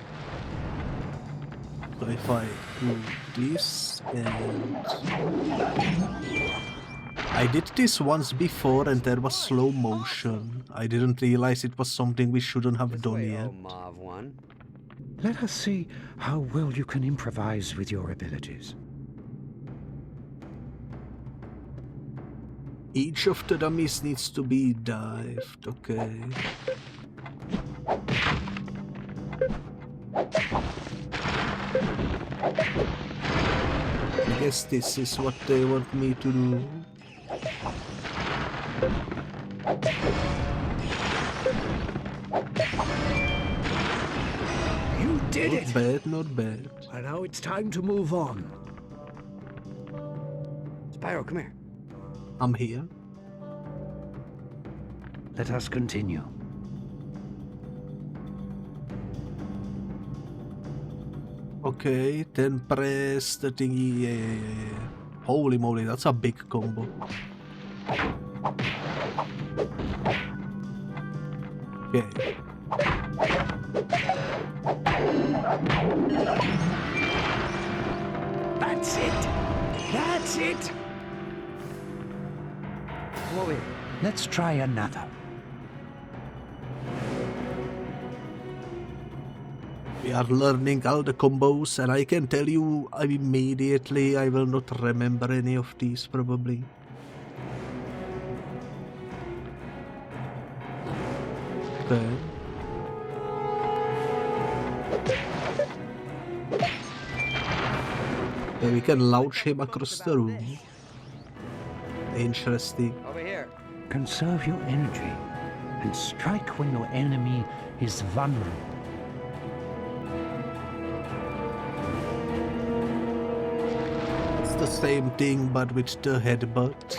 S1: So if I do this and... I did this once before and there was slow motion. I didn't realize it was something we shouldn't have
S4: This
S1: done
S4: way,
S1: yet.
S4: oh Mav one.
S2: Let us see how well you can improvise with your abilities.
S1: Each of the dummies needs to be dived, okay. I guess this is what they want me to do.
S2: You did
S1: Not
S2: it!
S1: bad, not bad.
S2: And now it's time to move on.
S4: Spyro, come here.
S1: I'm here.
S2: Let us continue.
S1: Okay, then press the thingy. Yeah. Holy moly, that's a big combo. Okay.
S2: That's it! That's it!
S4: Come over here.
S2: Let's try another.
S1: We are learning all the combos, and I can tell you immediately I will not remember any of these probably. Okay. Okay, we can launch him across the room. Interesting.
S4: Over here.
S2: Conserve your energy and strike when your enemy is vulnerable.
S1: It's the same thing but with the headbutt.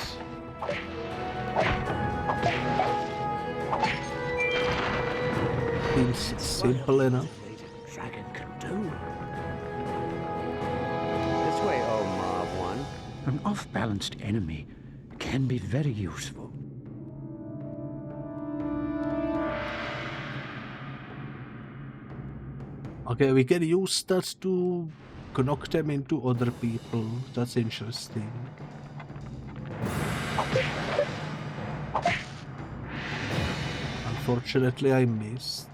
S1: Seems simple enough.
S2: Dragon can do.
S4: This way, oh Mav one.
S2: An off-balanced enemy can be very useful.
S1: Okay, we can use that to knock them into other people. That's interesting. Unfortunately, I missed.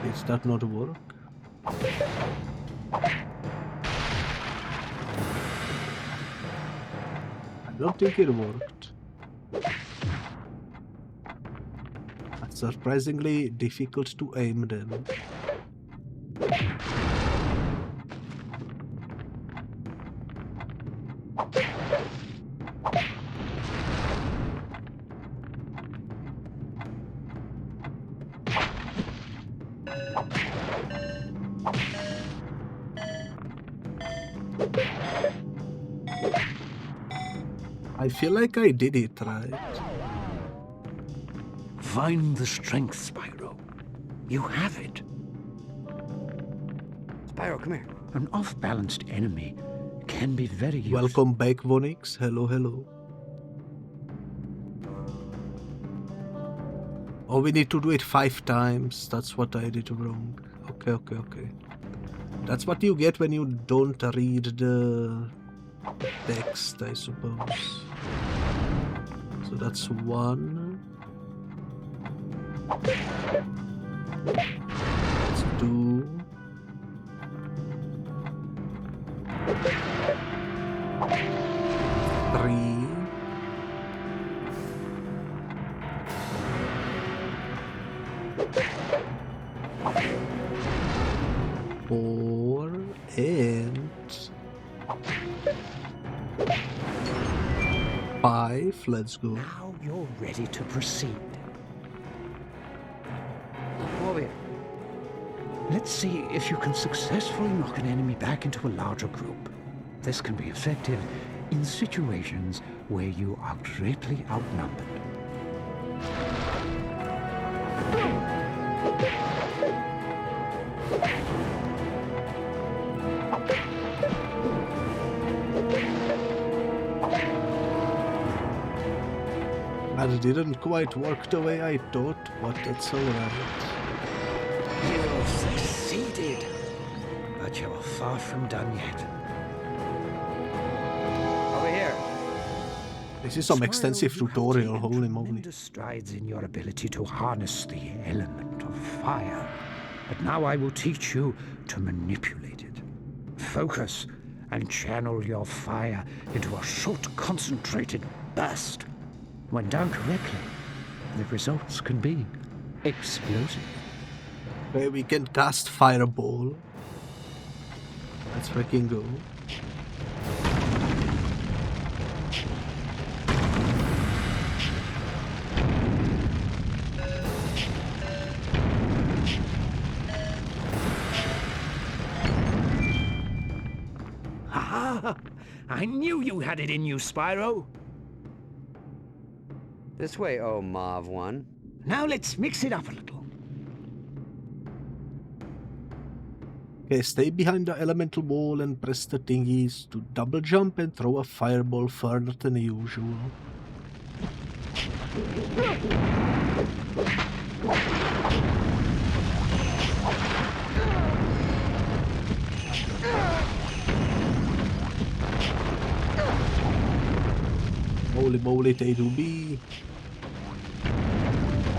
S1: Did that not work? I don't think it worked. That's surprisingly difficult to aim then. I feel like I did it right.
S2: Find the strength, Spyro. You have it.
S4: Spyro, come here.
S2: An off-balanced enemy can be very useful.
S1: Welcome back, Vonix. Hello, hello. Oh, we need to do it 5 times. That's what I did wrong. Okay. That's what you get when you don't read the text, I suppose. So that's 1. That's 2. 3. 4 and 5. Let's go.
S2: Now you're ready to proceed.
S4: Come over here.
S2: Let's see if you can successfully knock an enemy back into a larger group. This can be effective in situations where you are greatly outnumbered.
S1: That didn't quite work the way I thought, but it's alright.
S2: You've succeeded, but you're far from done yet.
S4: Over here.
S1: This is some extensive
S2: Spyro, you have
S1: tutorial,
S2: taken
S1: holy moly.
S2: tremendous strides in your ability to harness the element of fire. But now I will teach you to manipulate it. Focus and channel your fire into a short, concentrated burst. When done correctly, the results can be explosive.
S1: Okay, we can cast Fireball. Let's freaking go.
S2: Ha! I knew you had it in you, Spyro.
S4: This way, oh Mauve one.
S2: Now let's mix it up a little.
S1: Okay, stay behind the elemental wall and press the thingies to double jump and throw a fireball further than usual. Holy moly, they do be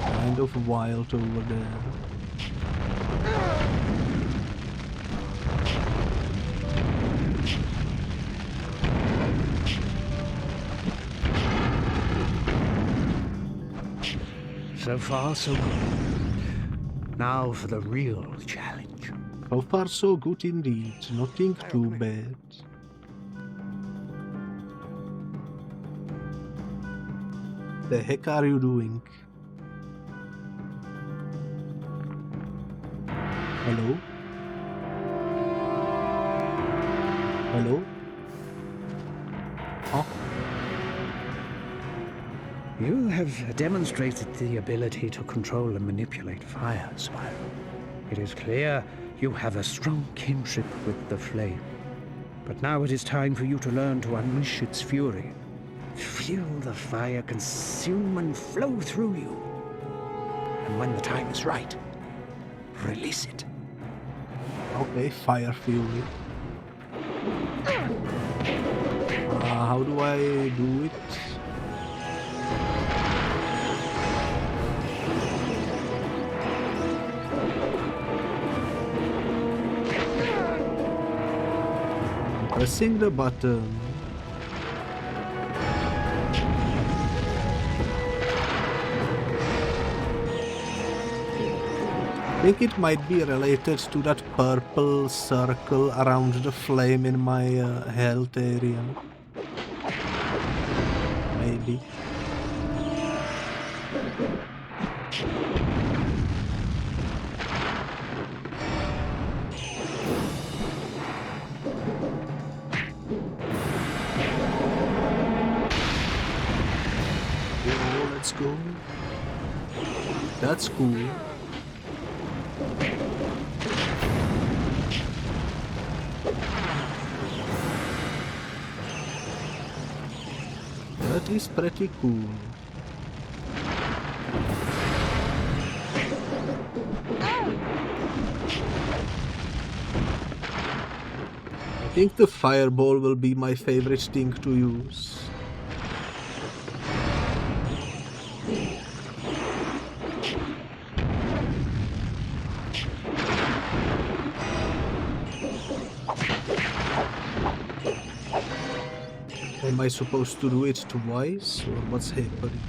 S1: kind of wild over there.
S2: So far, so good. Now for the real challenge.
S1: So far so good indeed, nothing too bad. The heck are you doing? Hello? Hello? Huh?
S2: You have demonstrated the ability to control and manipulate fire, Spyro. It is clear you have a strong kinship with the flame. But now it is time for you to learn to unleash its fury. Feel the fire consume and flow through you. And when the time is right, release it.
S1: Okay, fire fury. How do I do it? Pressing the button. I think it might be related to that purple circle around the flame in my health area. Maybe. Oh, let's go. That's cool. That is pretty cool. I think the fireball will be my favorite thing to use. Am I supposed to do it twice, or what's happening?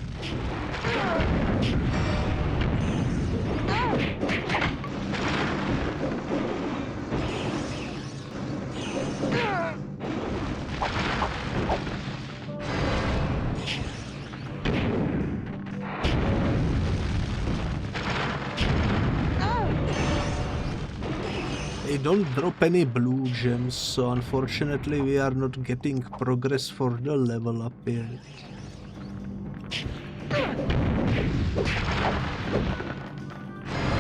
S1: They don't drop any blue gems, so unfortunately we are not getting progress for the level up yet.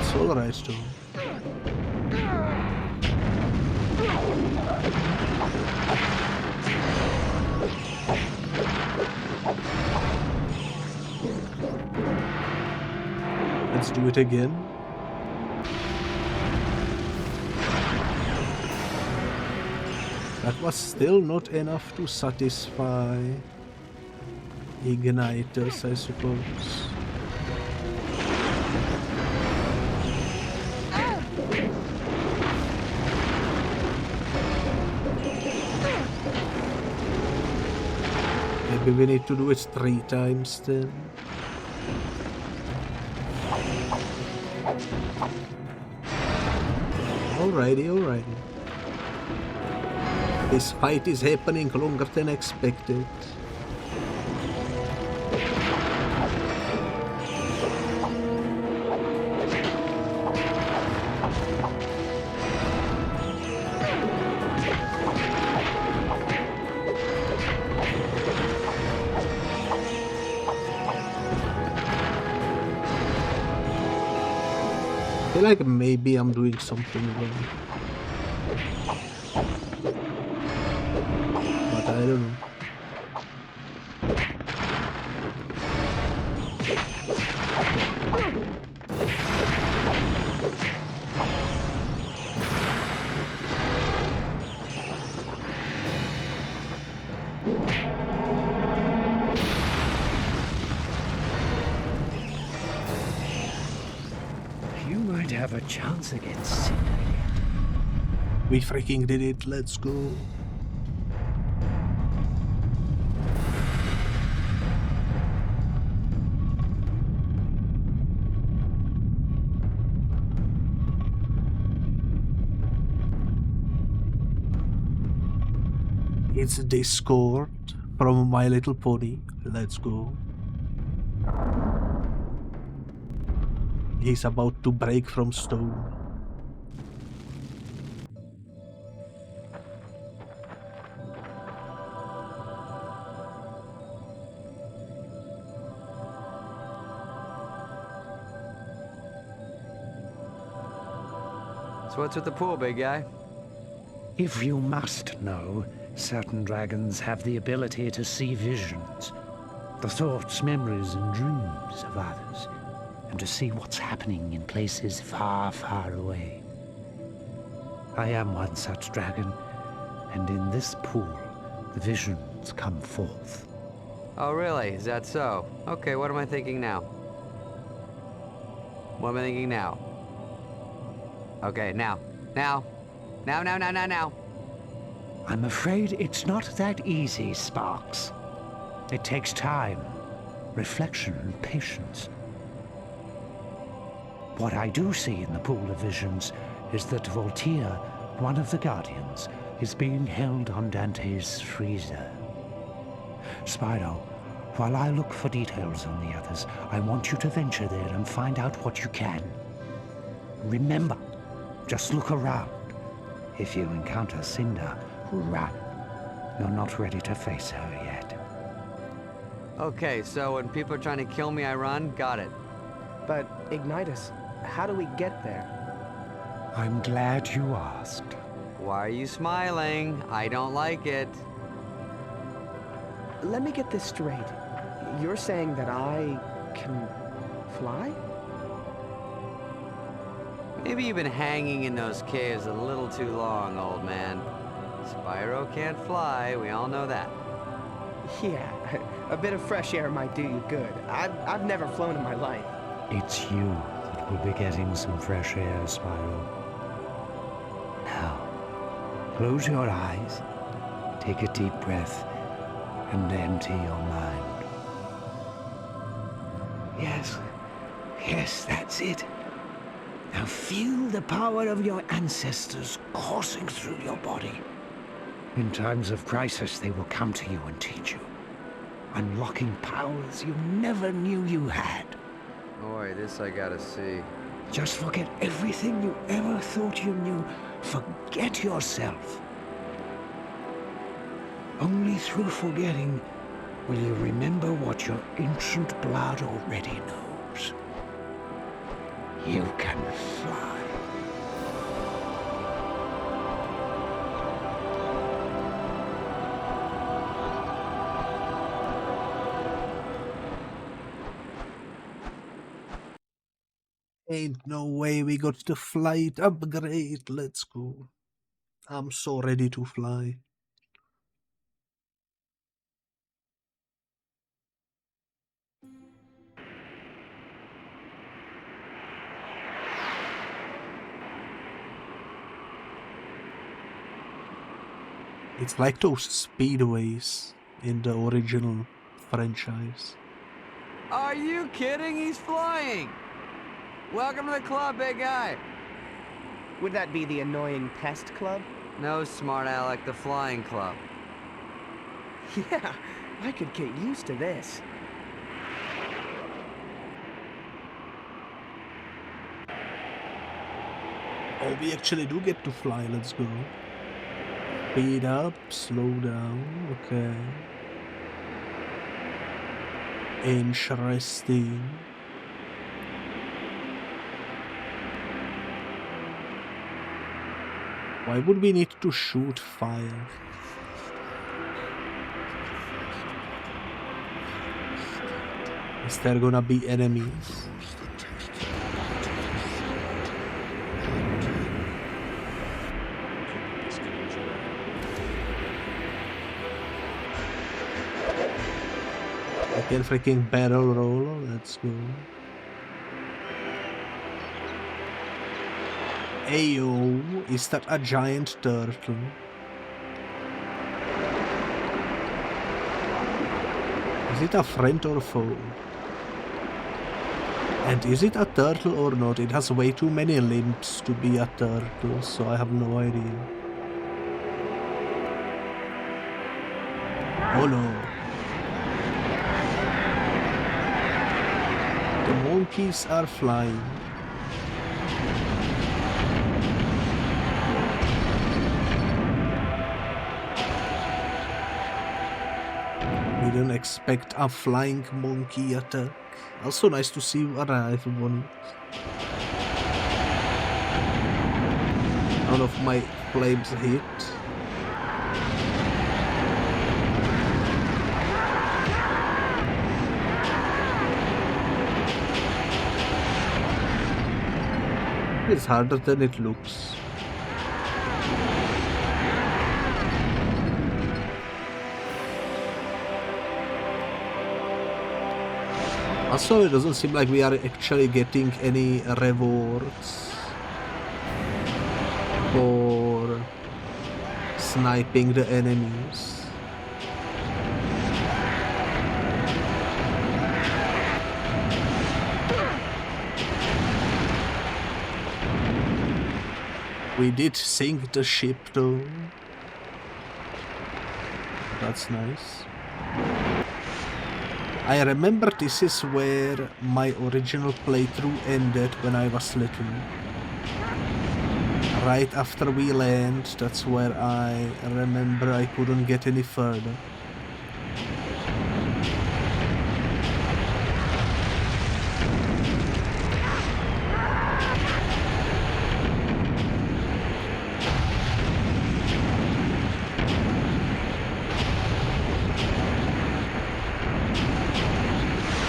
S1: It's alright though. Let's do it again. That was still not enough to satisfy Ignitus, I suppose. Maybe we need to do it 3 times then. Alrighty, alrighty. This fight is happening longer than expected. I feel like maybe I'm doing something wrong. But I don't know.
S2: Have a chance against Sin.
S1: We freaking did it, let's go. It's Discord from My Little Pony, let's go. He's about to break from stone.
S4: So what's with the pool, big guy?
S2: If you must know, certain dragons have the ability to see visions, the thoughts, memories, and dreams of others, and to see what's happening in places far, far away. I am one such dragon, and in this pool, the visions come forth.
S4: Oh, really? Is that so? Okay, what am I thinking now? What am I thinking now? Okay, now. Now.
S2: I'm afraid it's not that easy, Sparks. It takes time, reflection, and patience. What I do see in the pool of visions is that Voltaire, one of the Guardians, is being held on Dante's freezer. Spyro, while I look for details on the others, I want you to venture there and find out what you can. Remember, just look around. If you encounter Cinder, run. You're not ready to face her yet.
S4: Okay, so when people are trying to kill me, I run? Got it.
S5: But, Ignitus, how do we get there?
S2: I'm glad you asked.
S4: Why are you smiling? I don't like it.
S5: Let me get this straight. You're saying that I can fly?
S4: Maybe you've been hanging in those caves a little too long, old man. Spyro can't fly, we all know that.
S5: Yeah, a bit of fresh air might do you good. I've never flown in my life.
S2: It's you that will be getting some fresh air, Spyro. Now, close your eyes, take a deep breath, and empty your mind. Yes, that's it. Now feel the power of your ancestors coursing through your body. In times of crisis, they will come to you and teach you, unlocking powers you never knew you had.
S4: Boy, this I gotta see.
S2: Just forget everything you ever thought you knew. Forget yourself. Only through forgetting will you remember what your ancient blood already knows. You can fly.
S1: Ain't no way we got the flight upgrade. Let's go. I'm so ready to fly. It's like those speedways in the original franchise.
S4: Are you kidding? He's flying! Welcome to the club, big guy!
S5: Would that be the annoying pest club?
S4: No, smart Alec, the flying club.
S5: Yeah, I could get used to this.
S1: Oh, we actually do get to fly. Let's go. Speed up, slow down. Okay. Interesting. Why would we need to shoot fire? Is there gonna be enemies? I can freaking barrel roll. Let's go. Ayo, is that a giant turtle? Is it a friend or foe? And is it a turtle or not? It has way too many limbs to be a turtle, so I have no idea. Oh no. The monkeys are flying. We didn't expect a flying monkey attack. Also nice to see you arrive on it. None of my flames hit. It's harder than it looks. Also, it doesn't seem like we are actually getting any rewards for sniping the enemies. We did sink the ship though. That's nice. I remember this is where my original playthrough ended when I was little. Right after we land, that's where I remember I couldn't get any further.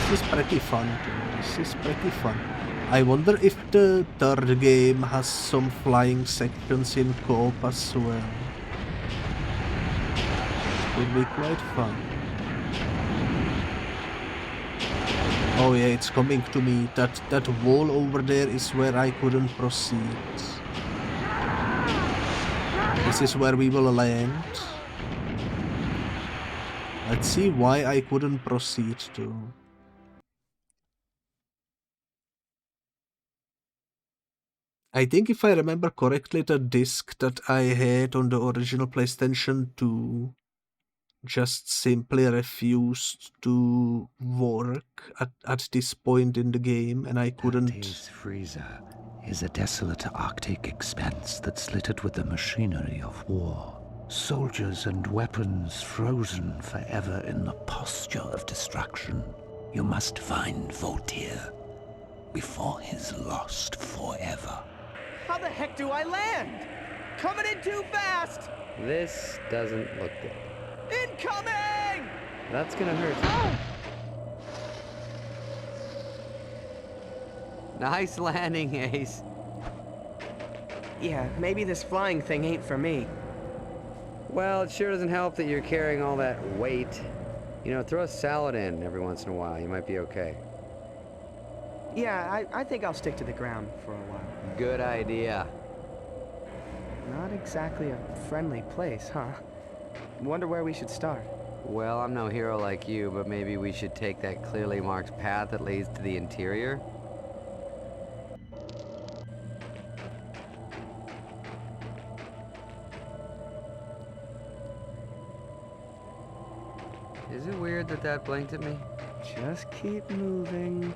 S1: This is pretty fun. This is pretty fun. I wonder if the third game has some flying sections in co-op as well. Would be quite fun. Oh yeah, it's coming to me. That wall over there is where I couldn't proceed. This is where we will land. Let's see why I couldn't proceed to. I think if I remember correctly, the disc that I had on the original PlayStation 2 just simply refused to work at this point in the game, and I couldn't.
S2: Dante's freezer is a desolate Arctic expanse that's littered with the machinery of war. Soldiers and weapons frozen forever in the posture of destruction. You must find Voltaire before he's lost forever.
S5: How the heck do I land? Coming in too fast!
S4: This doesn't look good.
S5: Incoming!
S4: That's gonna hurt. Nice landing, Ace.
S5: Yeah, maybe this flying thing ain't for me.
S4: Well, it sure doesn't help that you're carrying all that weight. You know, throw a salad in every once in a while. You might be okay.
S5: Yeah, I think I'll stick to the ground for a while.
S4: Good idea.
S5: Not exactly a friendly place, huh? Wonder where we should start.
S4: Well, I'm no hero like you, but maybe we should take that clearly marked path that leads to the interior? Is it weird that that blinked at me?
S5: Just keep moving.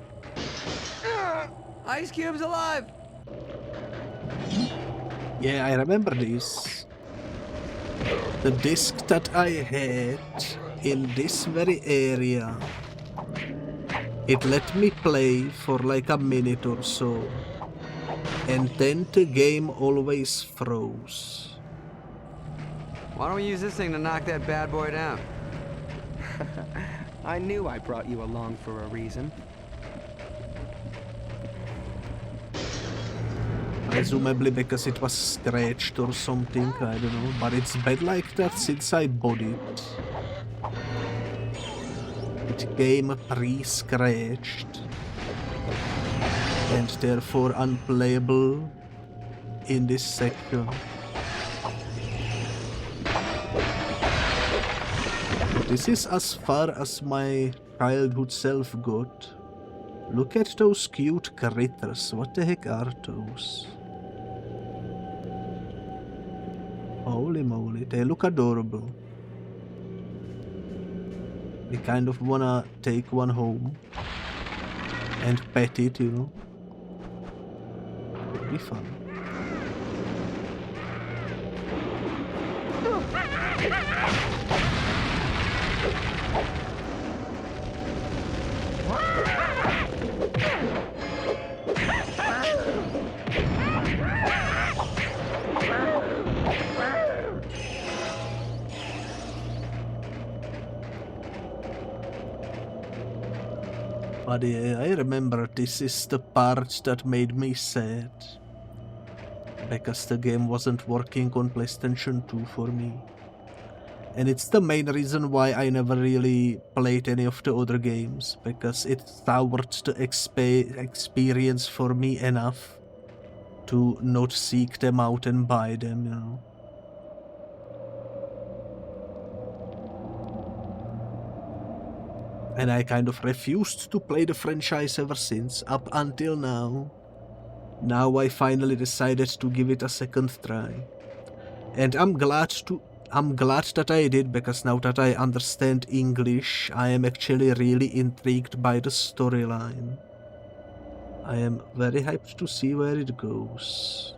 S4: Ice Cube's alive!
S1: Yeah, I remember this. The disc that I had in this very area, it let me play for like a minute or so, and then the game always froze.
S4: Why don't we use this thing to knock that bad boy down?
S5: I knew I brought you along for a reason.
S1: Presumably because it was scratched or something, I don't know, but it's been like that since I bought it. It came pre-scratched and therefore unplayable in this section. This is as far as my childhood self got. Look at those cute critters, what the heck are those? Holy moly, they look adorable. We kind of wanna take one home and pet it, you know. It'd be fun. But yeah, I remember this is the part that made me sad. Because the game wasn't working on PlayStation 2 for me. And it's the main reason why I never really played any of the other games. Because it soured the experience for me enough to not seek them out and buy them, you know. And I kind of refused to play the franchise ever since, up until now. Now I finally decided to give it a second try. And I'm glad that I did, because now that I understand English, I am actually really intrigued by the storyline. I am very hyped to see where it goes.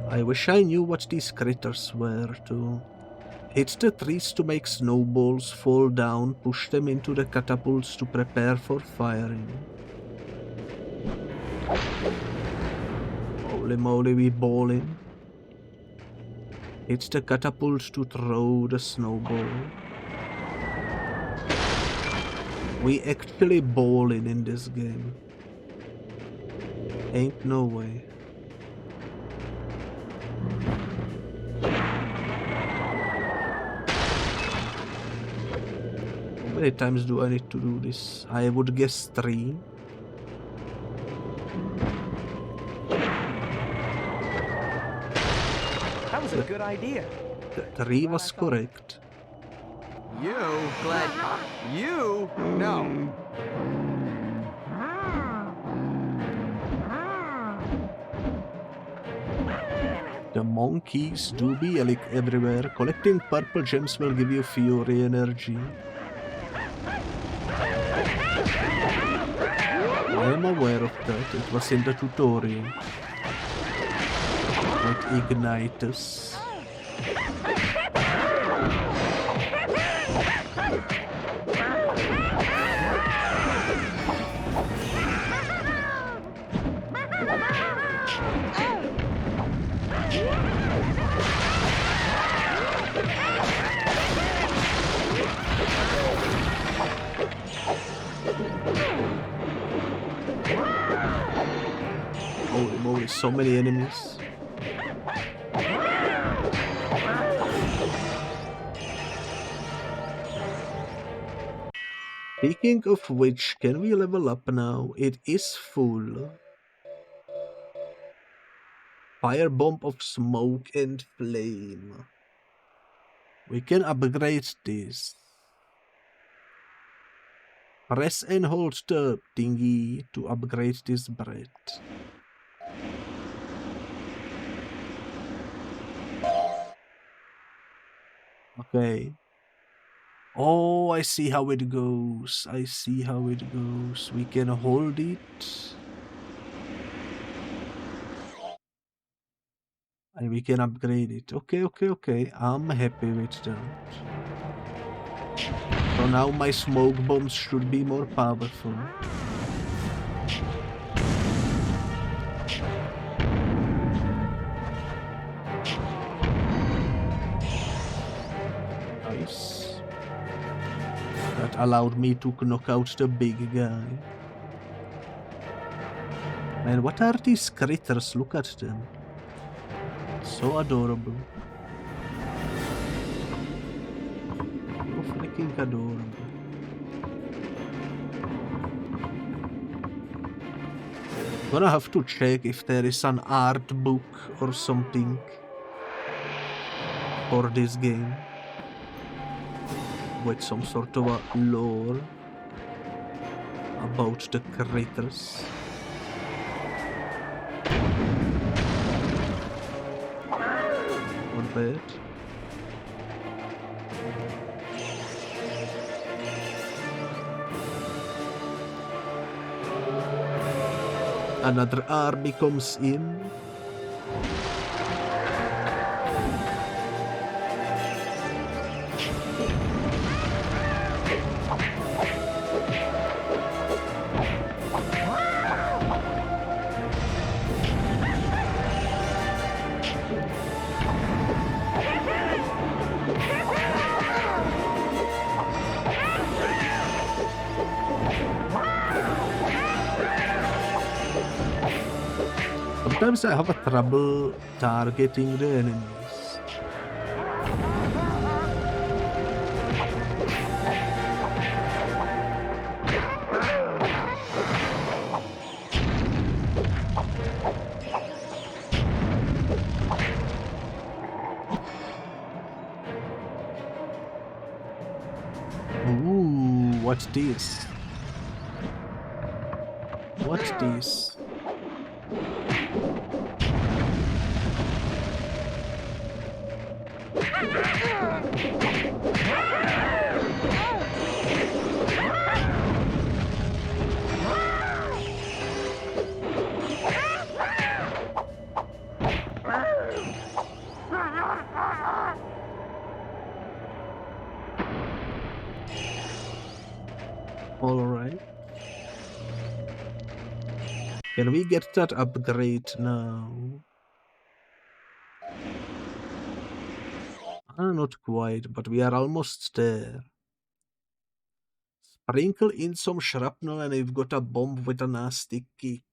S1: I wish I knew what these critters were too. Hit the trees to make snowballs fall down, push them into the catapults to prepare for firing. Holy moly, we balling. Hit the catapult to throw the snowball. We actually balling in this game. Ain't no way. How many times do I need to do this? I would guess 3.
S5: That was a good idea.
S1: 3 was correct.
S4: You? Glad... You? No.
S1: The monkeys do be like everywhere. Collecting purple gems will give you fury energy. I am aware of that. It was in the tutorial. With Ignitus. Holy moly, so many enemies. Speaking of which, can we level up now? It is full. Firebomb of smoke and flame. We can upgrade this. Press and hold the thingy to upgrade this bread. Okay. Oh, I see how it goes. I see how it goes. We can hold it. And we can upgrade it. Okay. I'm happy with that. So now my smoke bombs should be more powerful. Nice. That allowed me to knock out the big guy. Man, what are these critters? Look at them. So adorable. So freaking adorable. Gonna have to check if there is an art book or something for this game with some sort of a lore about the critters. Not bad. Another army comes in. Sometimes I have a trouble targeting the enemies. Ooh, what's this? What's this? Alright. Can we get that upgrade now? Not quite, but we are almost there. Sprinkle in some shrapnel and we've got a bomb with a nasty kick.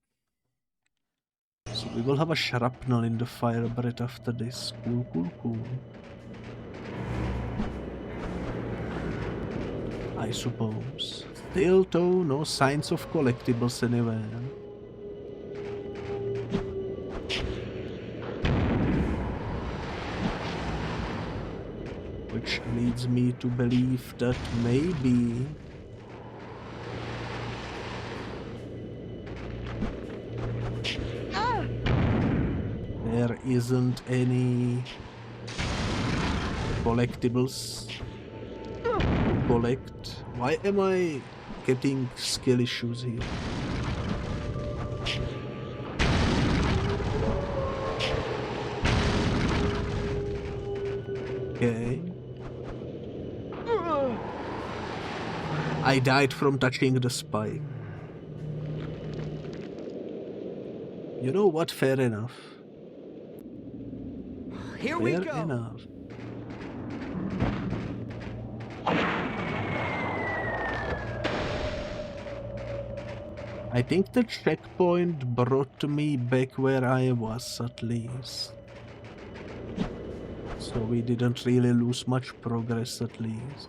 S1: So we will have a shrapnel in the fire breath after this. Cool. I suppose. Still though, no signs of collectibles anywhere. Which leads me to believe that maybe there isn't any collectibles to collect. Why am I getting skill issues here? Okay. I died from touching the spike. You know what? Fair enough.
S4: Here we
S1: Fair
S4: go.
S1: enough. I think the checkpoint brought me back where I was, at least. So we didn't really lose much progress, at least.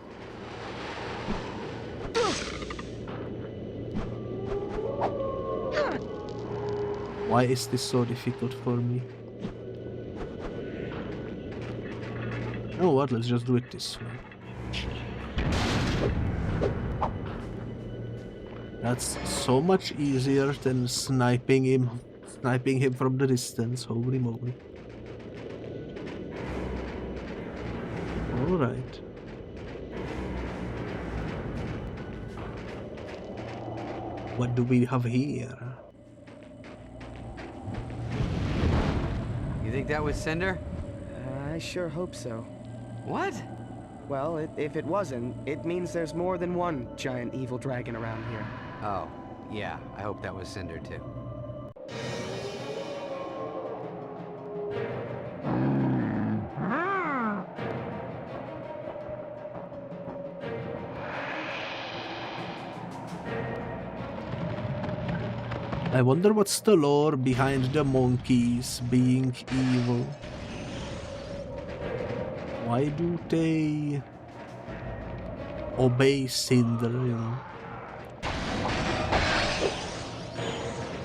S1: Why is this so difficult for me? You know what, let's just do it this way. That's so much easier than sniping him from the distance, holy moly. Alright. What do we have here?
S4: You think that was Cinder?
S5: I sure hope so.
S4: What?
S5: Well, if it wasn't, it means there's more than one giant evil dragon around here.
S4: Oh, yeah, I hope that was Cinder too.
S1: I wonder what's the lore behind the monkeys being evil. Why do they obey Cinder, you know?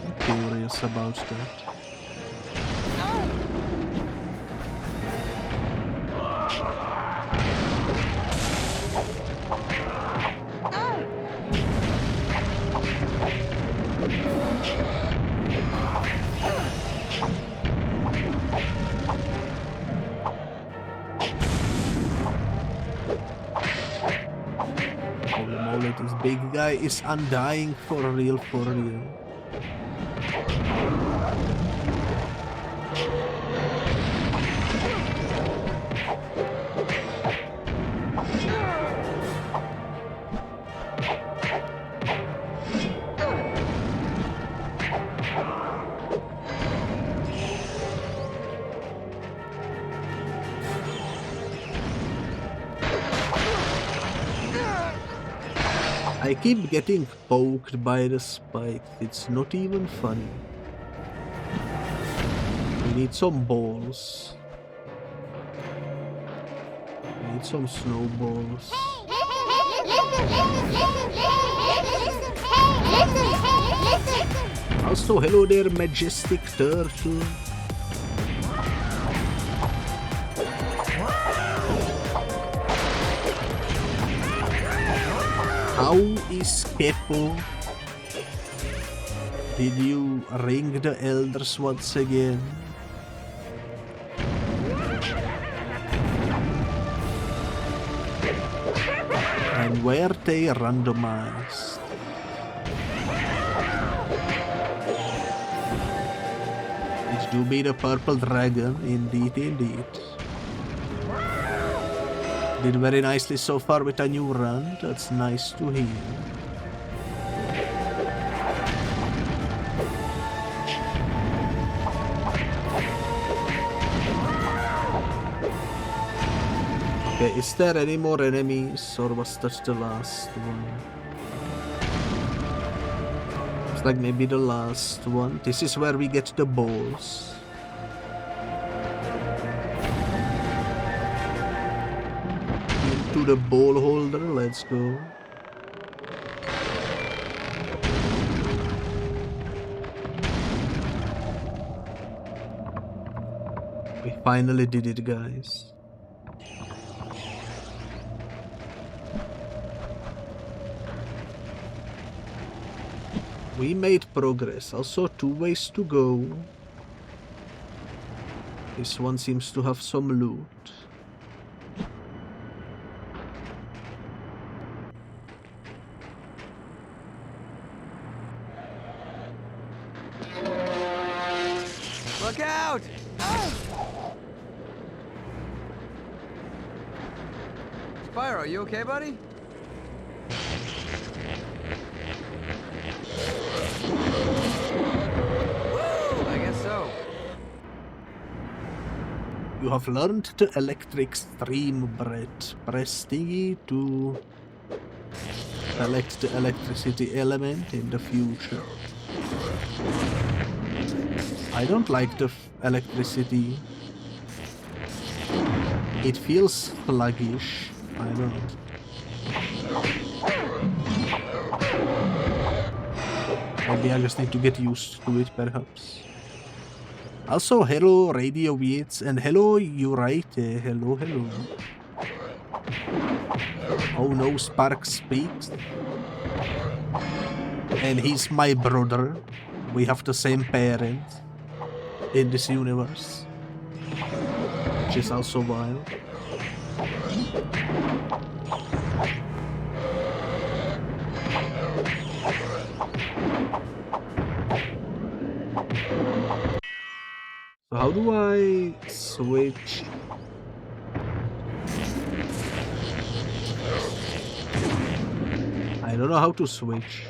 S1: I'm curious about that. This big guy is undying for real, for real. I keep getting poked by the spike. It's not even funny. We need some balls. We need some snowballs. Also, hello there, majestic turtle. How is Kepo? Did you ring the elders once again? And were they randomized? It do be the purple dragon, indeed, indeed. Did very nicely so far with a new run, that's nice to hear. Okay, is there any more enemies, or was that the last one? Looks like maybe the last one. This is where we get the balls. To the ball holder, let's go. We finally did it, guys. We made progress. Also 2 ways to go. This one seems to have some loot.
S4: Look out! Spyro, you okay, buddy? Woo! I guess so.
S1: You have learned the electric stream, Brett. Press thingy to select the electricity element in the future. I don't like the electricity. It feels sluggish. I don't know. Maybe I just need to get used to it, perhaps. Also, hello Radio Beats and hello Urite. Hello, hello. Oh no, Spark speaks. And he's my brother. We have the same parents in this universe. Which is also wild. So how do I switch? I don't know how to switch.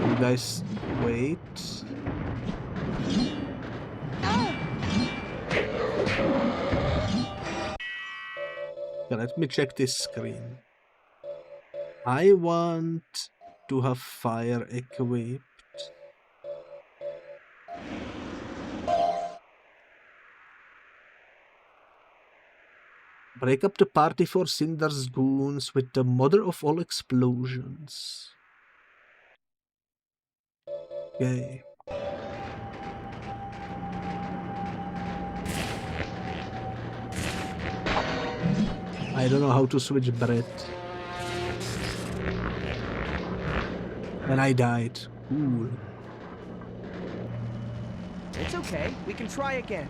S1: You guys wait. Okay, let me check this screen. I want to have fire equipped. Break up the party for Cinder's goons with the mother of all explosions. Okay. I don't know how to switch Brett. And I died. Cool.
S5: It's okay. We can try again.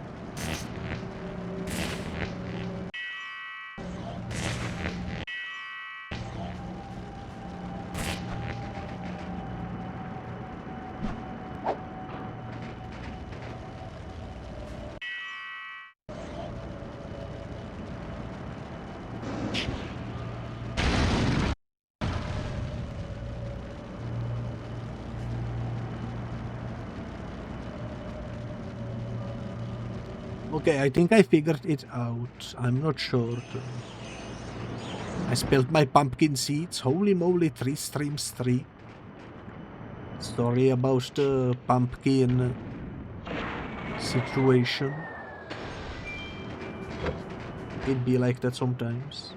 S1: Okay, I think I figured it out. I'm not sure though. I spilled my pumpkin seeds. Holy moly, 3 streams 3. Sorry about the pumpkin situation. It be like that sometimes.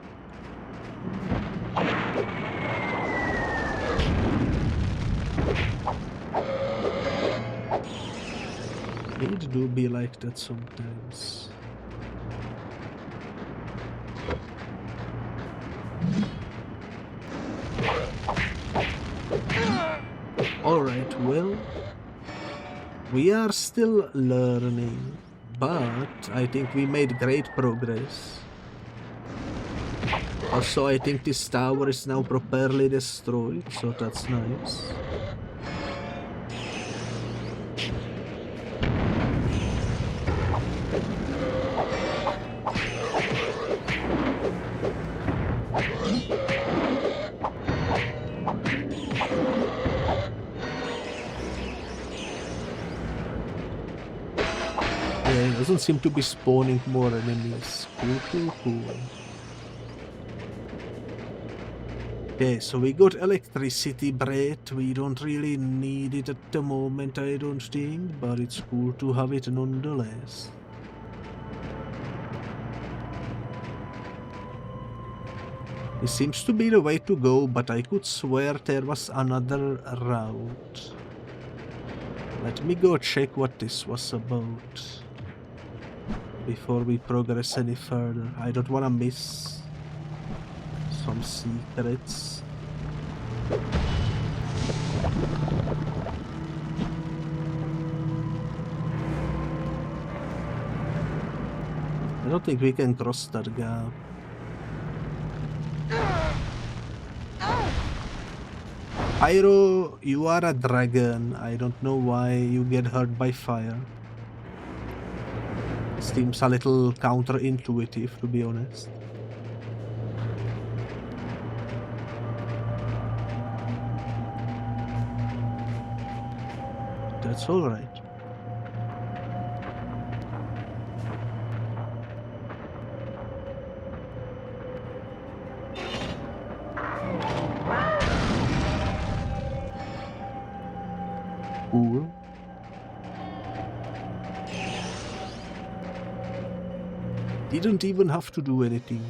S1: It do be like that sometimes. Alright, well, we are still learning, but I think we made great progress. Also, I think this tower is now properly destroyed, so that's nice. Doesn't seem to be spawning more enemies. Cool. Okay, so we got electricity, Brett. We don't really need it at the moment, I don't think, but it's cool to have it nonetheless. This seems to be the way to go, but I could swear there was another route. Let me go check what this was about before we progress any further. I don't want to miss some secrets. I don't think we can cross that gap. Pyro, you are a dragon. I don't know why you get hurt by fire. Seems a little counterintuitive, to be honest. That's alright. Cool. Didn't even have to do anything.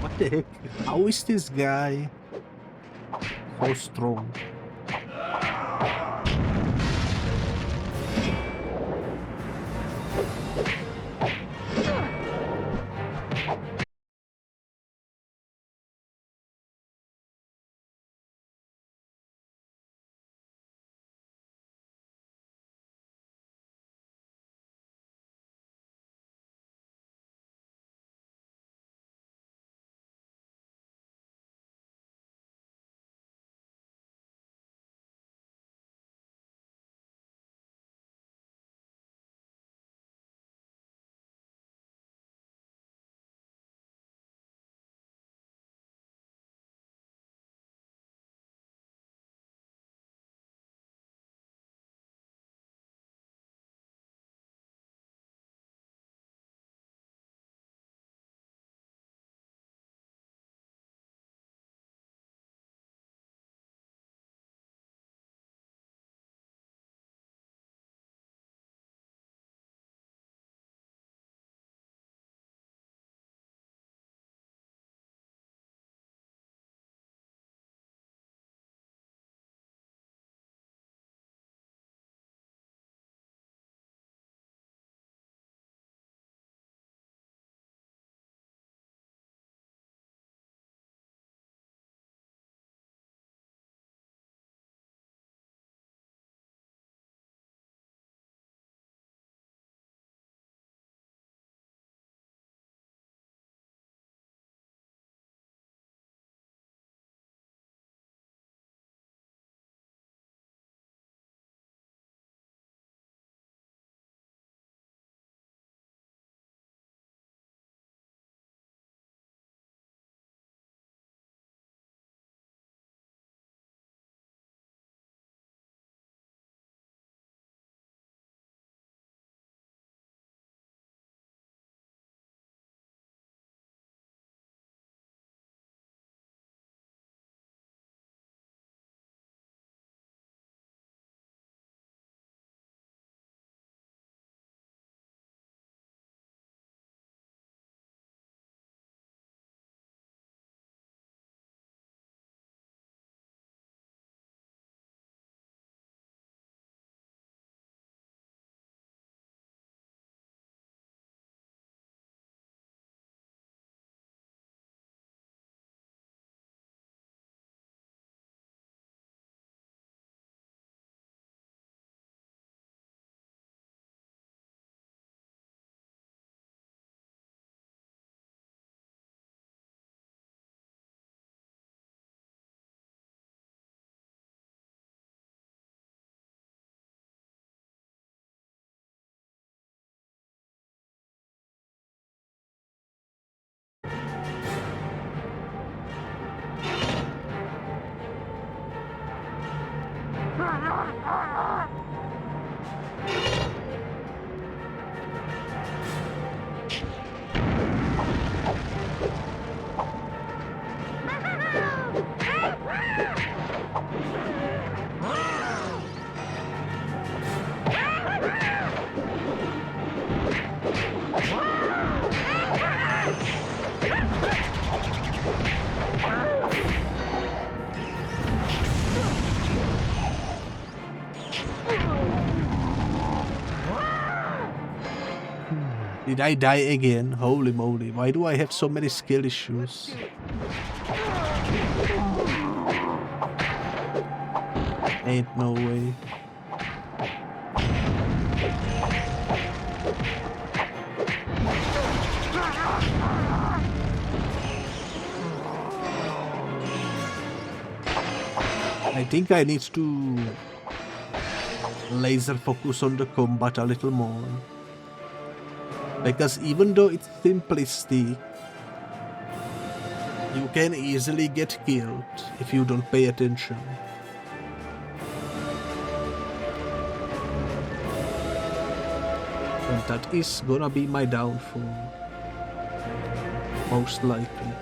S1: What the heck? How is this guy so strong? Did I die again? Holy moly, why do I have so many skill issues? Ain't no way. I think I need to laser focus on the combat a little more. Because even though it's simplistic, you can easily get killed if you don't pay attention. And that is gonna be my downfall. Most likely.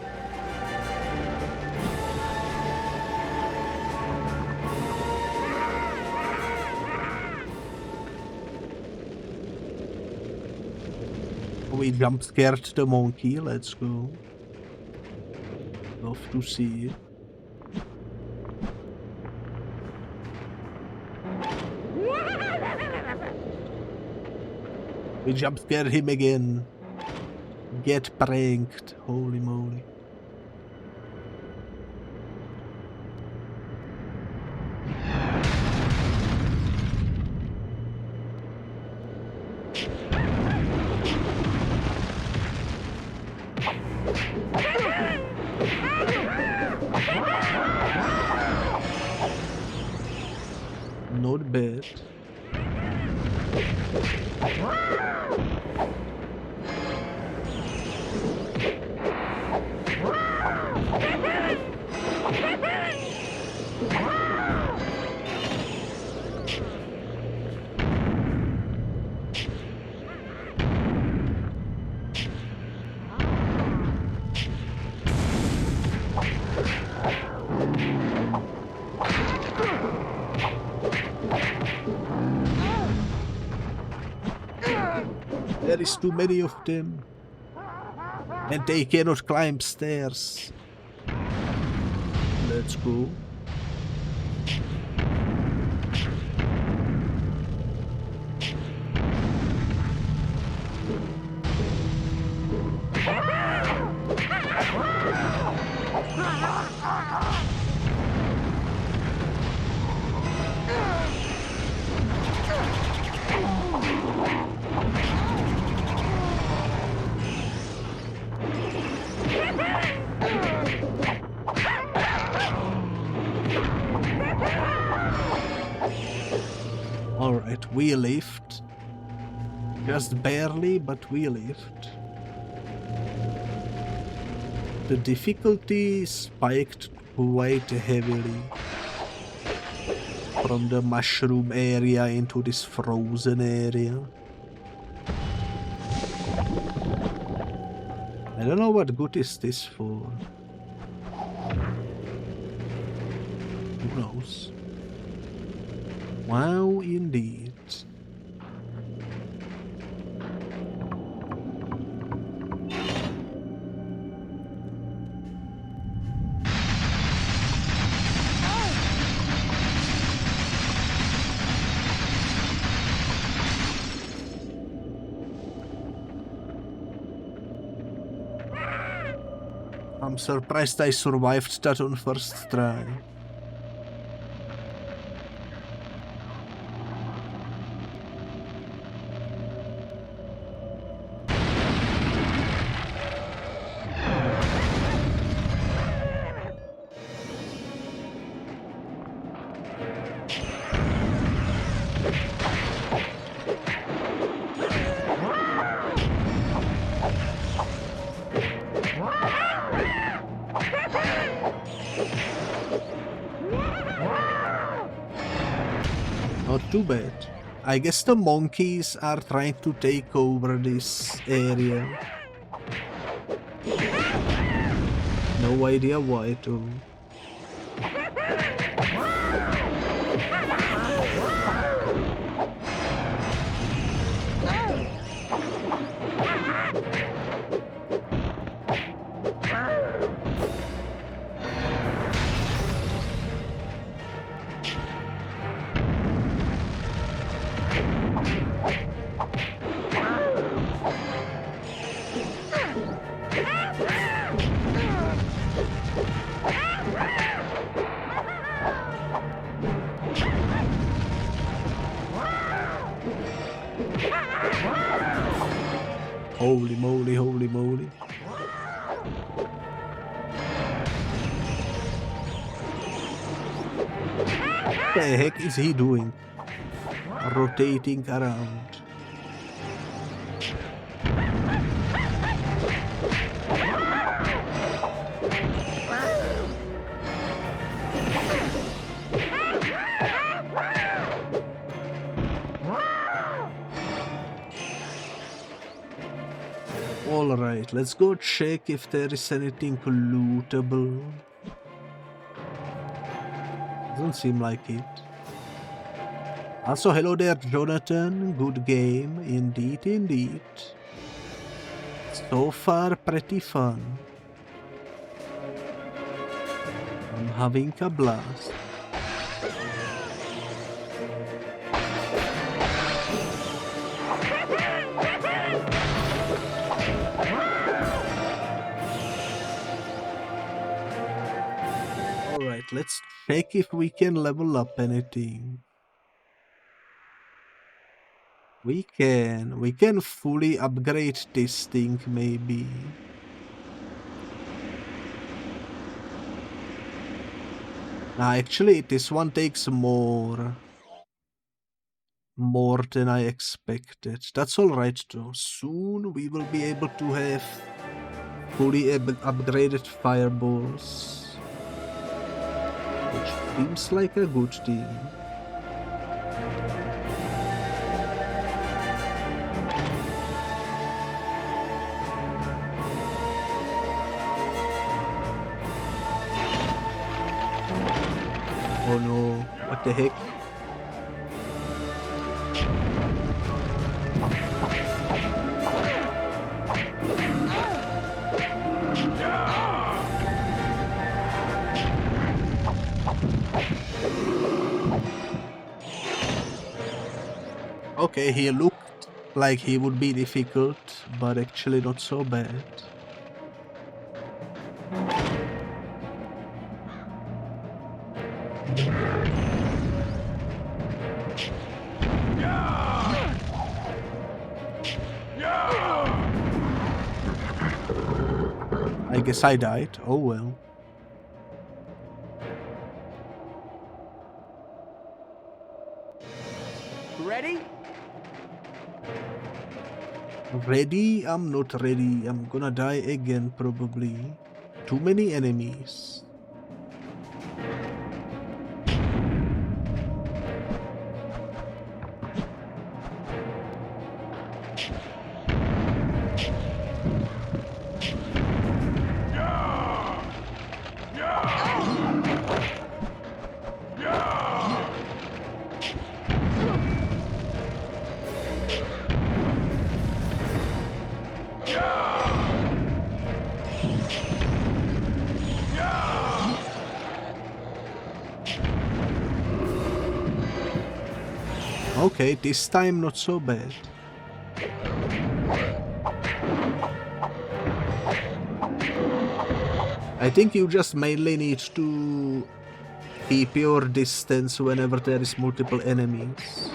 S1: We jump scared the monkey, let's go. Love to see it. We jump scared him again. Get pranked, holy moly. Not bad. There is too many of them. And they cannot climb stairs. Let's go. Alright, we lived. Just barely, but we lived. The difficulty spiked quite heavily from the mushroom area into this frozen area. I don't know what good is this for. Who knows? Wow, indeed. I'm surprised I survived that on first try. Not too bad. I guess the monkeys are trying to take over this area. No idea why though. Holy moly, holy moly. What the heck is he doing? Rotating around. Alright, let's go check if there is anything lootable. Doesn't seem like it. Also, hello there, Jonathan. Good game. Indeed, indeed. So far, pretty fun. I'm having a blast. Alright, let's check if we can level up anything. We can fully upgrade this thing maybe. Nah, actually this one takes more than I expected. That's alright though. Soon we will be able to have fully upgraded fireballs, which seems like a good thing. Oh no, what the heck? Okay, he looked like he would be difficult, but actually not so bad. I guess I died. Oh well.
S5: Ready?
S1: Ready? I'm not ready. I'm gonna die again probably. Too many enemies. Okay, this time not so bad. I think you just mainly need to keep your distance whenever there is multiple enemies.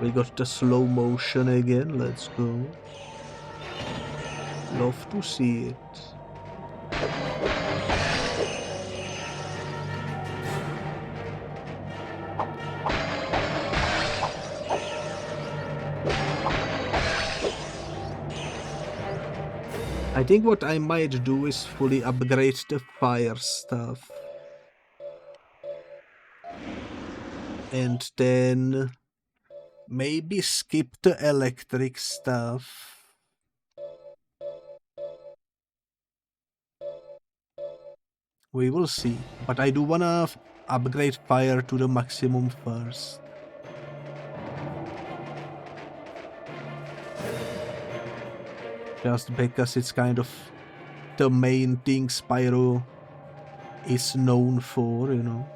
S1: We got the slow motion again, let's go. Love to see it. I think what I might do is fully upgrade the fire stuff. And then maybe skip the electric stuff. We will see, but I do wanna upgrade fire to the maximum first. Just because it's kind of the main thing Spyro is known for, you know.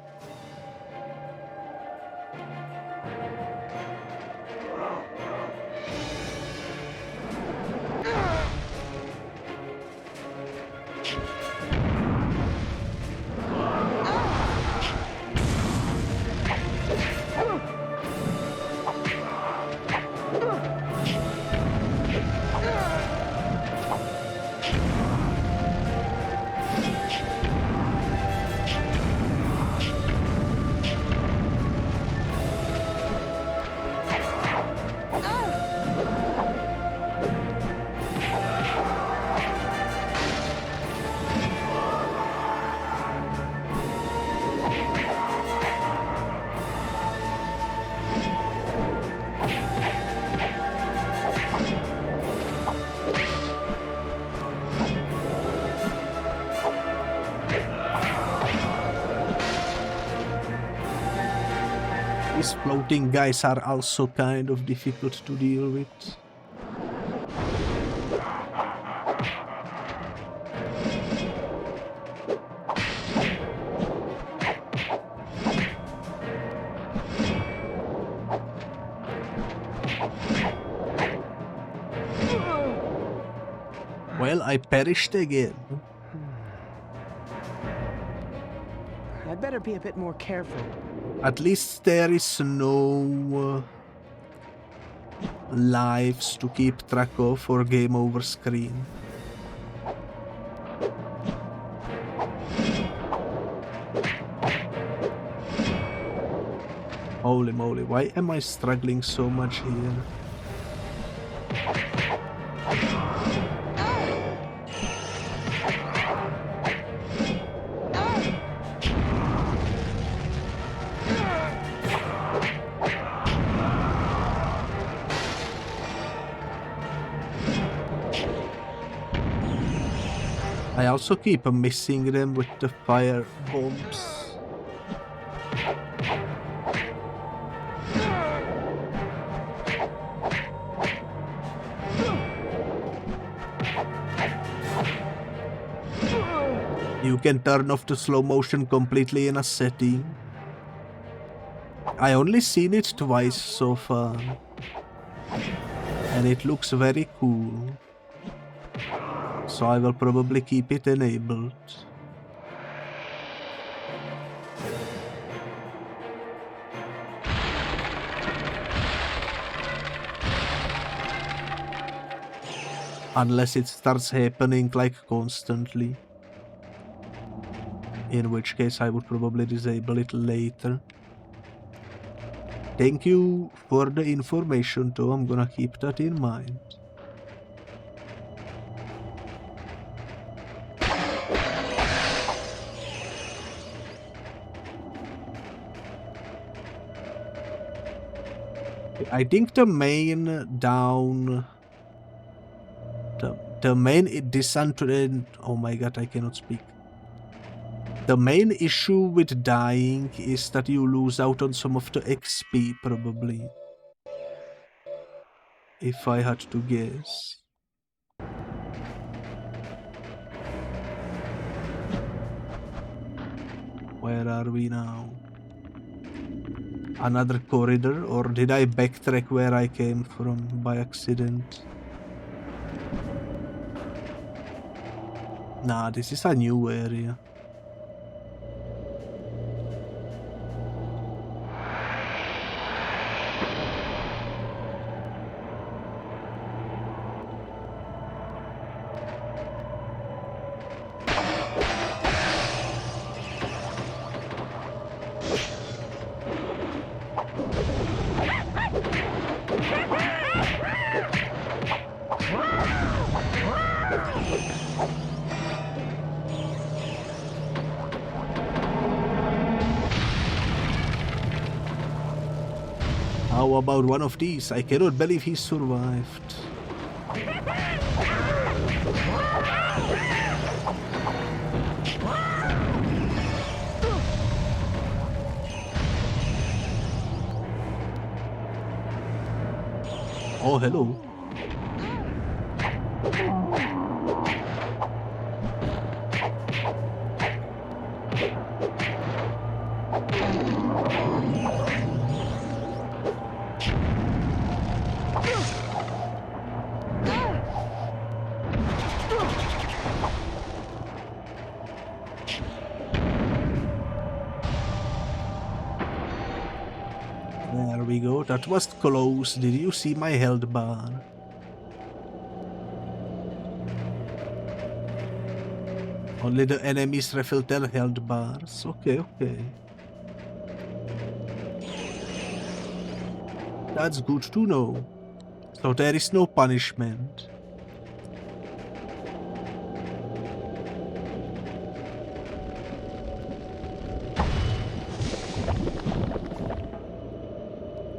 S1: these floating guys are also kind of difficult to deal with. Well, I perished again.
S5: I'd better be a bit more careful.
S1: At least there is no lives to keep track of or game over screen. Holy moly, why am I struggling so much here? I also keep missing them with the fire bombs. You can turn off the slow motion completely in a setting. I only seen it twice so far. And it looks very cool. So I will probably keep it enabled. Unless it starts happening like constantly. In which case I would probably disable it later. Thank you for the information too, I'm gonna keep that in mind. I think the main down... The main disadvantage... Oh my god, I cannot speak. The main issue with dying is that you lose out on some of the XP, probably. If I had to guess. Where are we now? Another corridor, or did I backtrack where I came from by accident? Nah, this is a new area. How about one of these? I cannot believe he survived. Oh, hello. There we go, that was close. Did you see my health bar? Only the enemies refill their health bars. Okay, okay. That's good to know. So there is no punishment.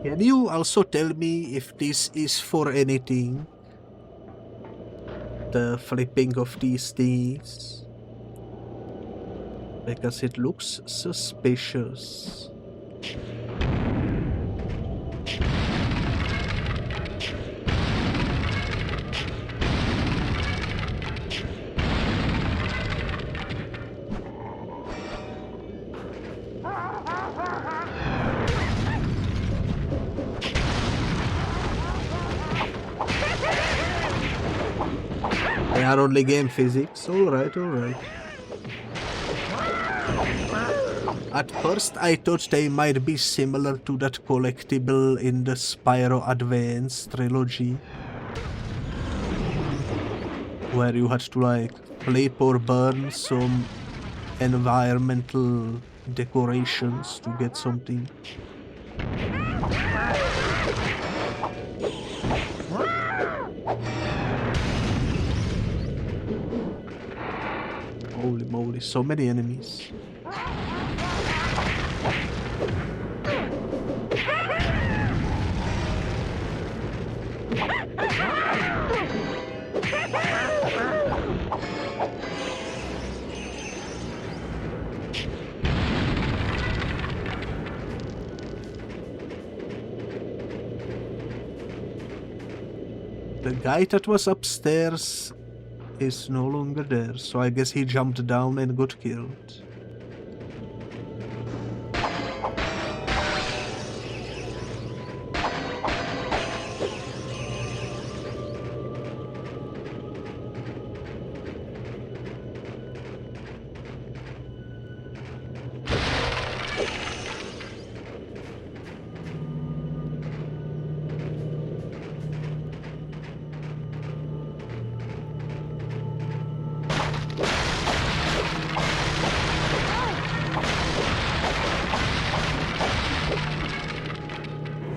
S1: Can you also tell me if this is for anything? The flipping of these things? Because it looks suspicious. are only game physics. Alright, alright. At first I thought they might be similar to that collectible in the Spyro Advance trilogy, where you had to like flip or burn some environmental decorations to get something. Holy moly, so many enemies. The guy that was upstairs is no longer there, so I guess he jumped down and got killed.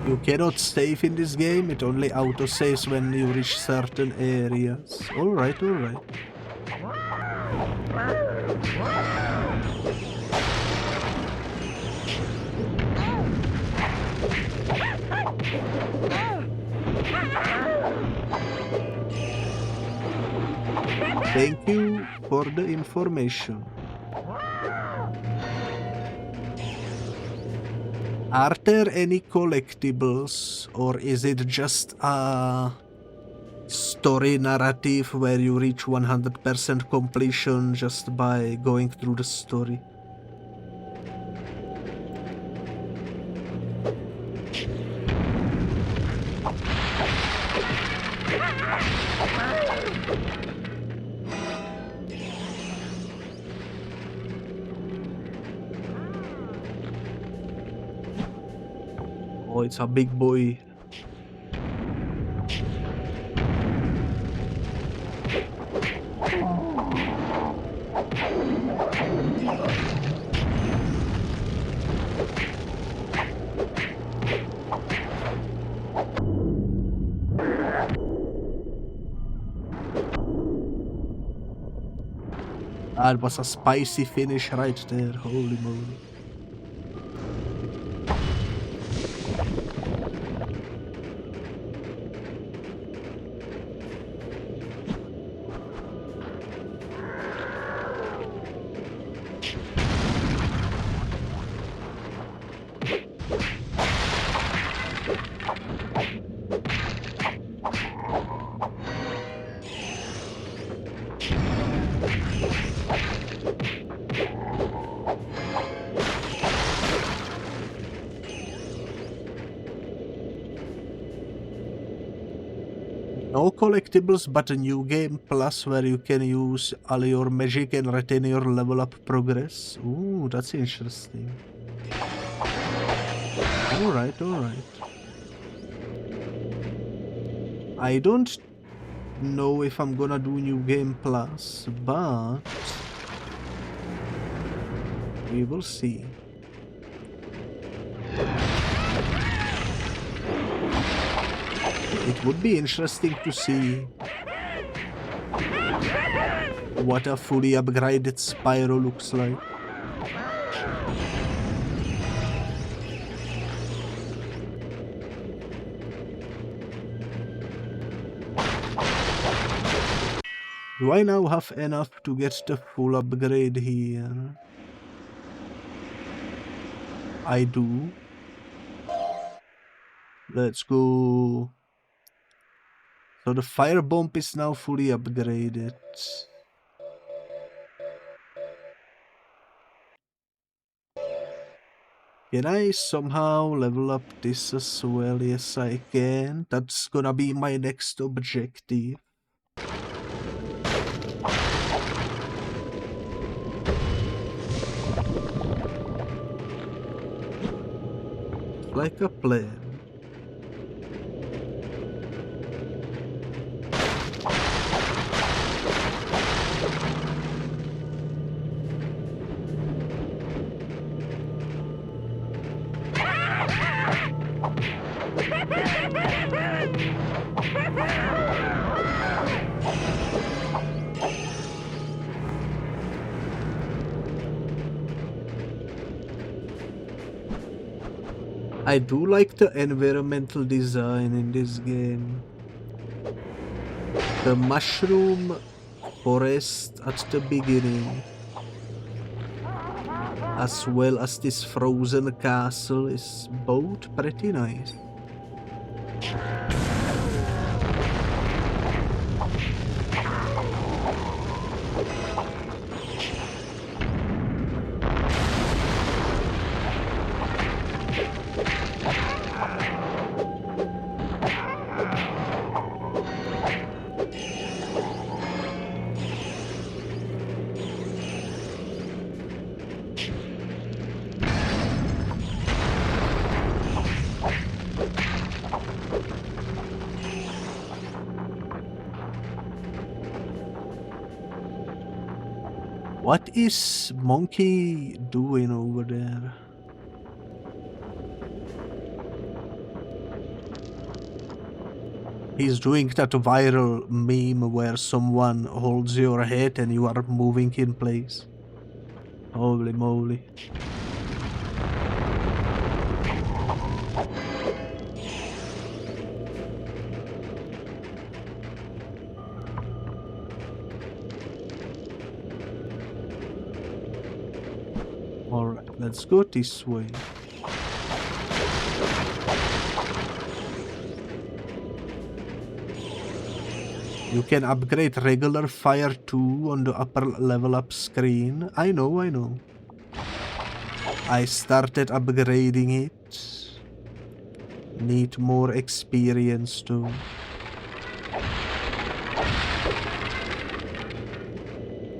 S1: You cannot save in this game, it only auto-saves when you reach certain areas. Alright, alright. Thank you for the information. Are there any collectibles, or is it just a story narrative where you reach 100% completion just by going through the story? Oh, it's a big boy. That was a spicy finish right there, holy moly. No collectibles, but a new game plus where you can use all your magic and retain your level up progress. Ooh, that's interesting. Alright, alright. I don't know if I'm gonna do new game plus, but we will see. It would be interesting to see what a fully upgraded Spyro looks like. Do I now have enough to get the full upgrade here? I do. Let's go. So the fire bomb is now fully upgraded. Can I somehow level up this as well? Yes, I can. That's gonna be my next objective. like a plan. I do like the environmental design in this game. The mushroom forest at the beginning, as well as this frozen castle, is both pretty nice. What is Monkey doing over there? He's doing that viral meme where someone holds your head and you are moving in place. Holy moly. Alright, let's go this way. You can upgrade regular fire too on the upper level up screen. I know. I started upgrading it. Need more experience too.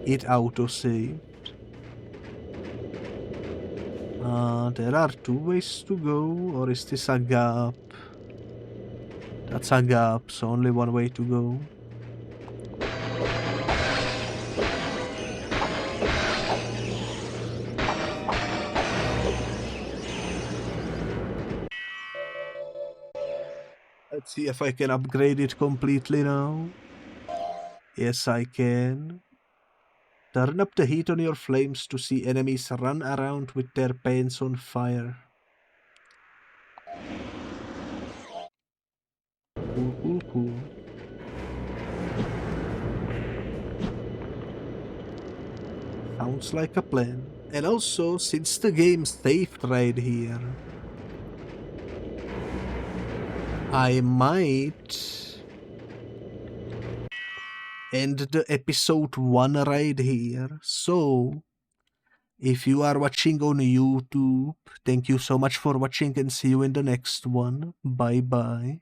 S1: It autosaved. There are two ways to go, or is this a gap? That's a gap, so only one way to go. Let's see if I can upgrade it completely now. Yes, I can. Turn up the heat on your flames to see enemies run around with their pants on fire. Cool. Sounds like a plan. And also, since the game saved right here, I might end the episode 1 right here. So, if you are watching on YouTube, thank you so much for watching and see you in the next one. Bye bye.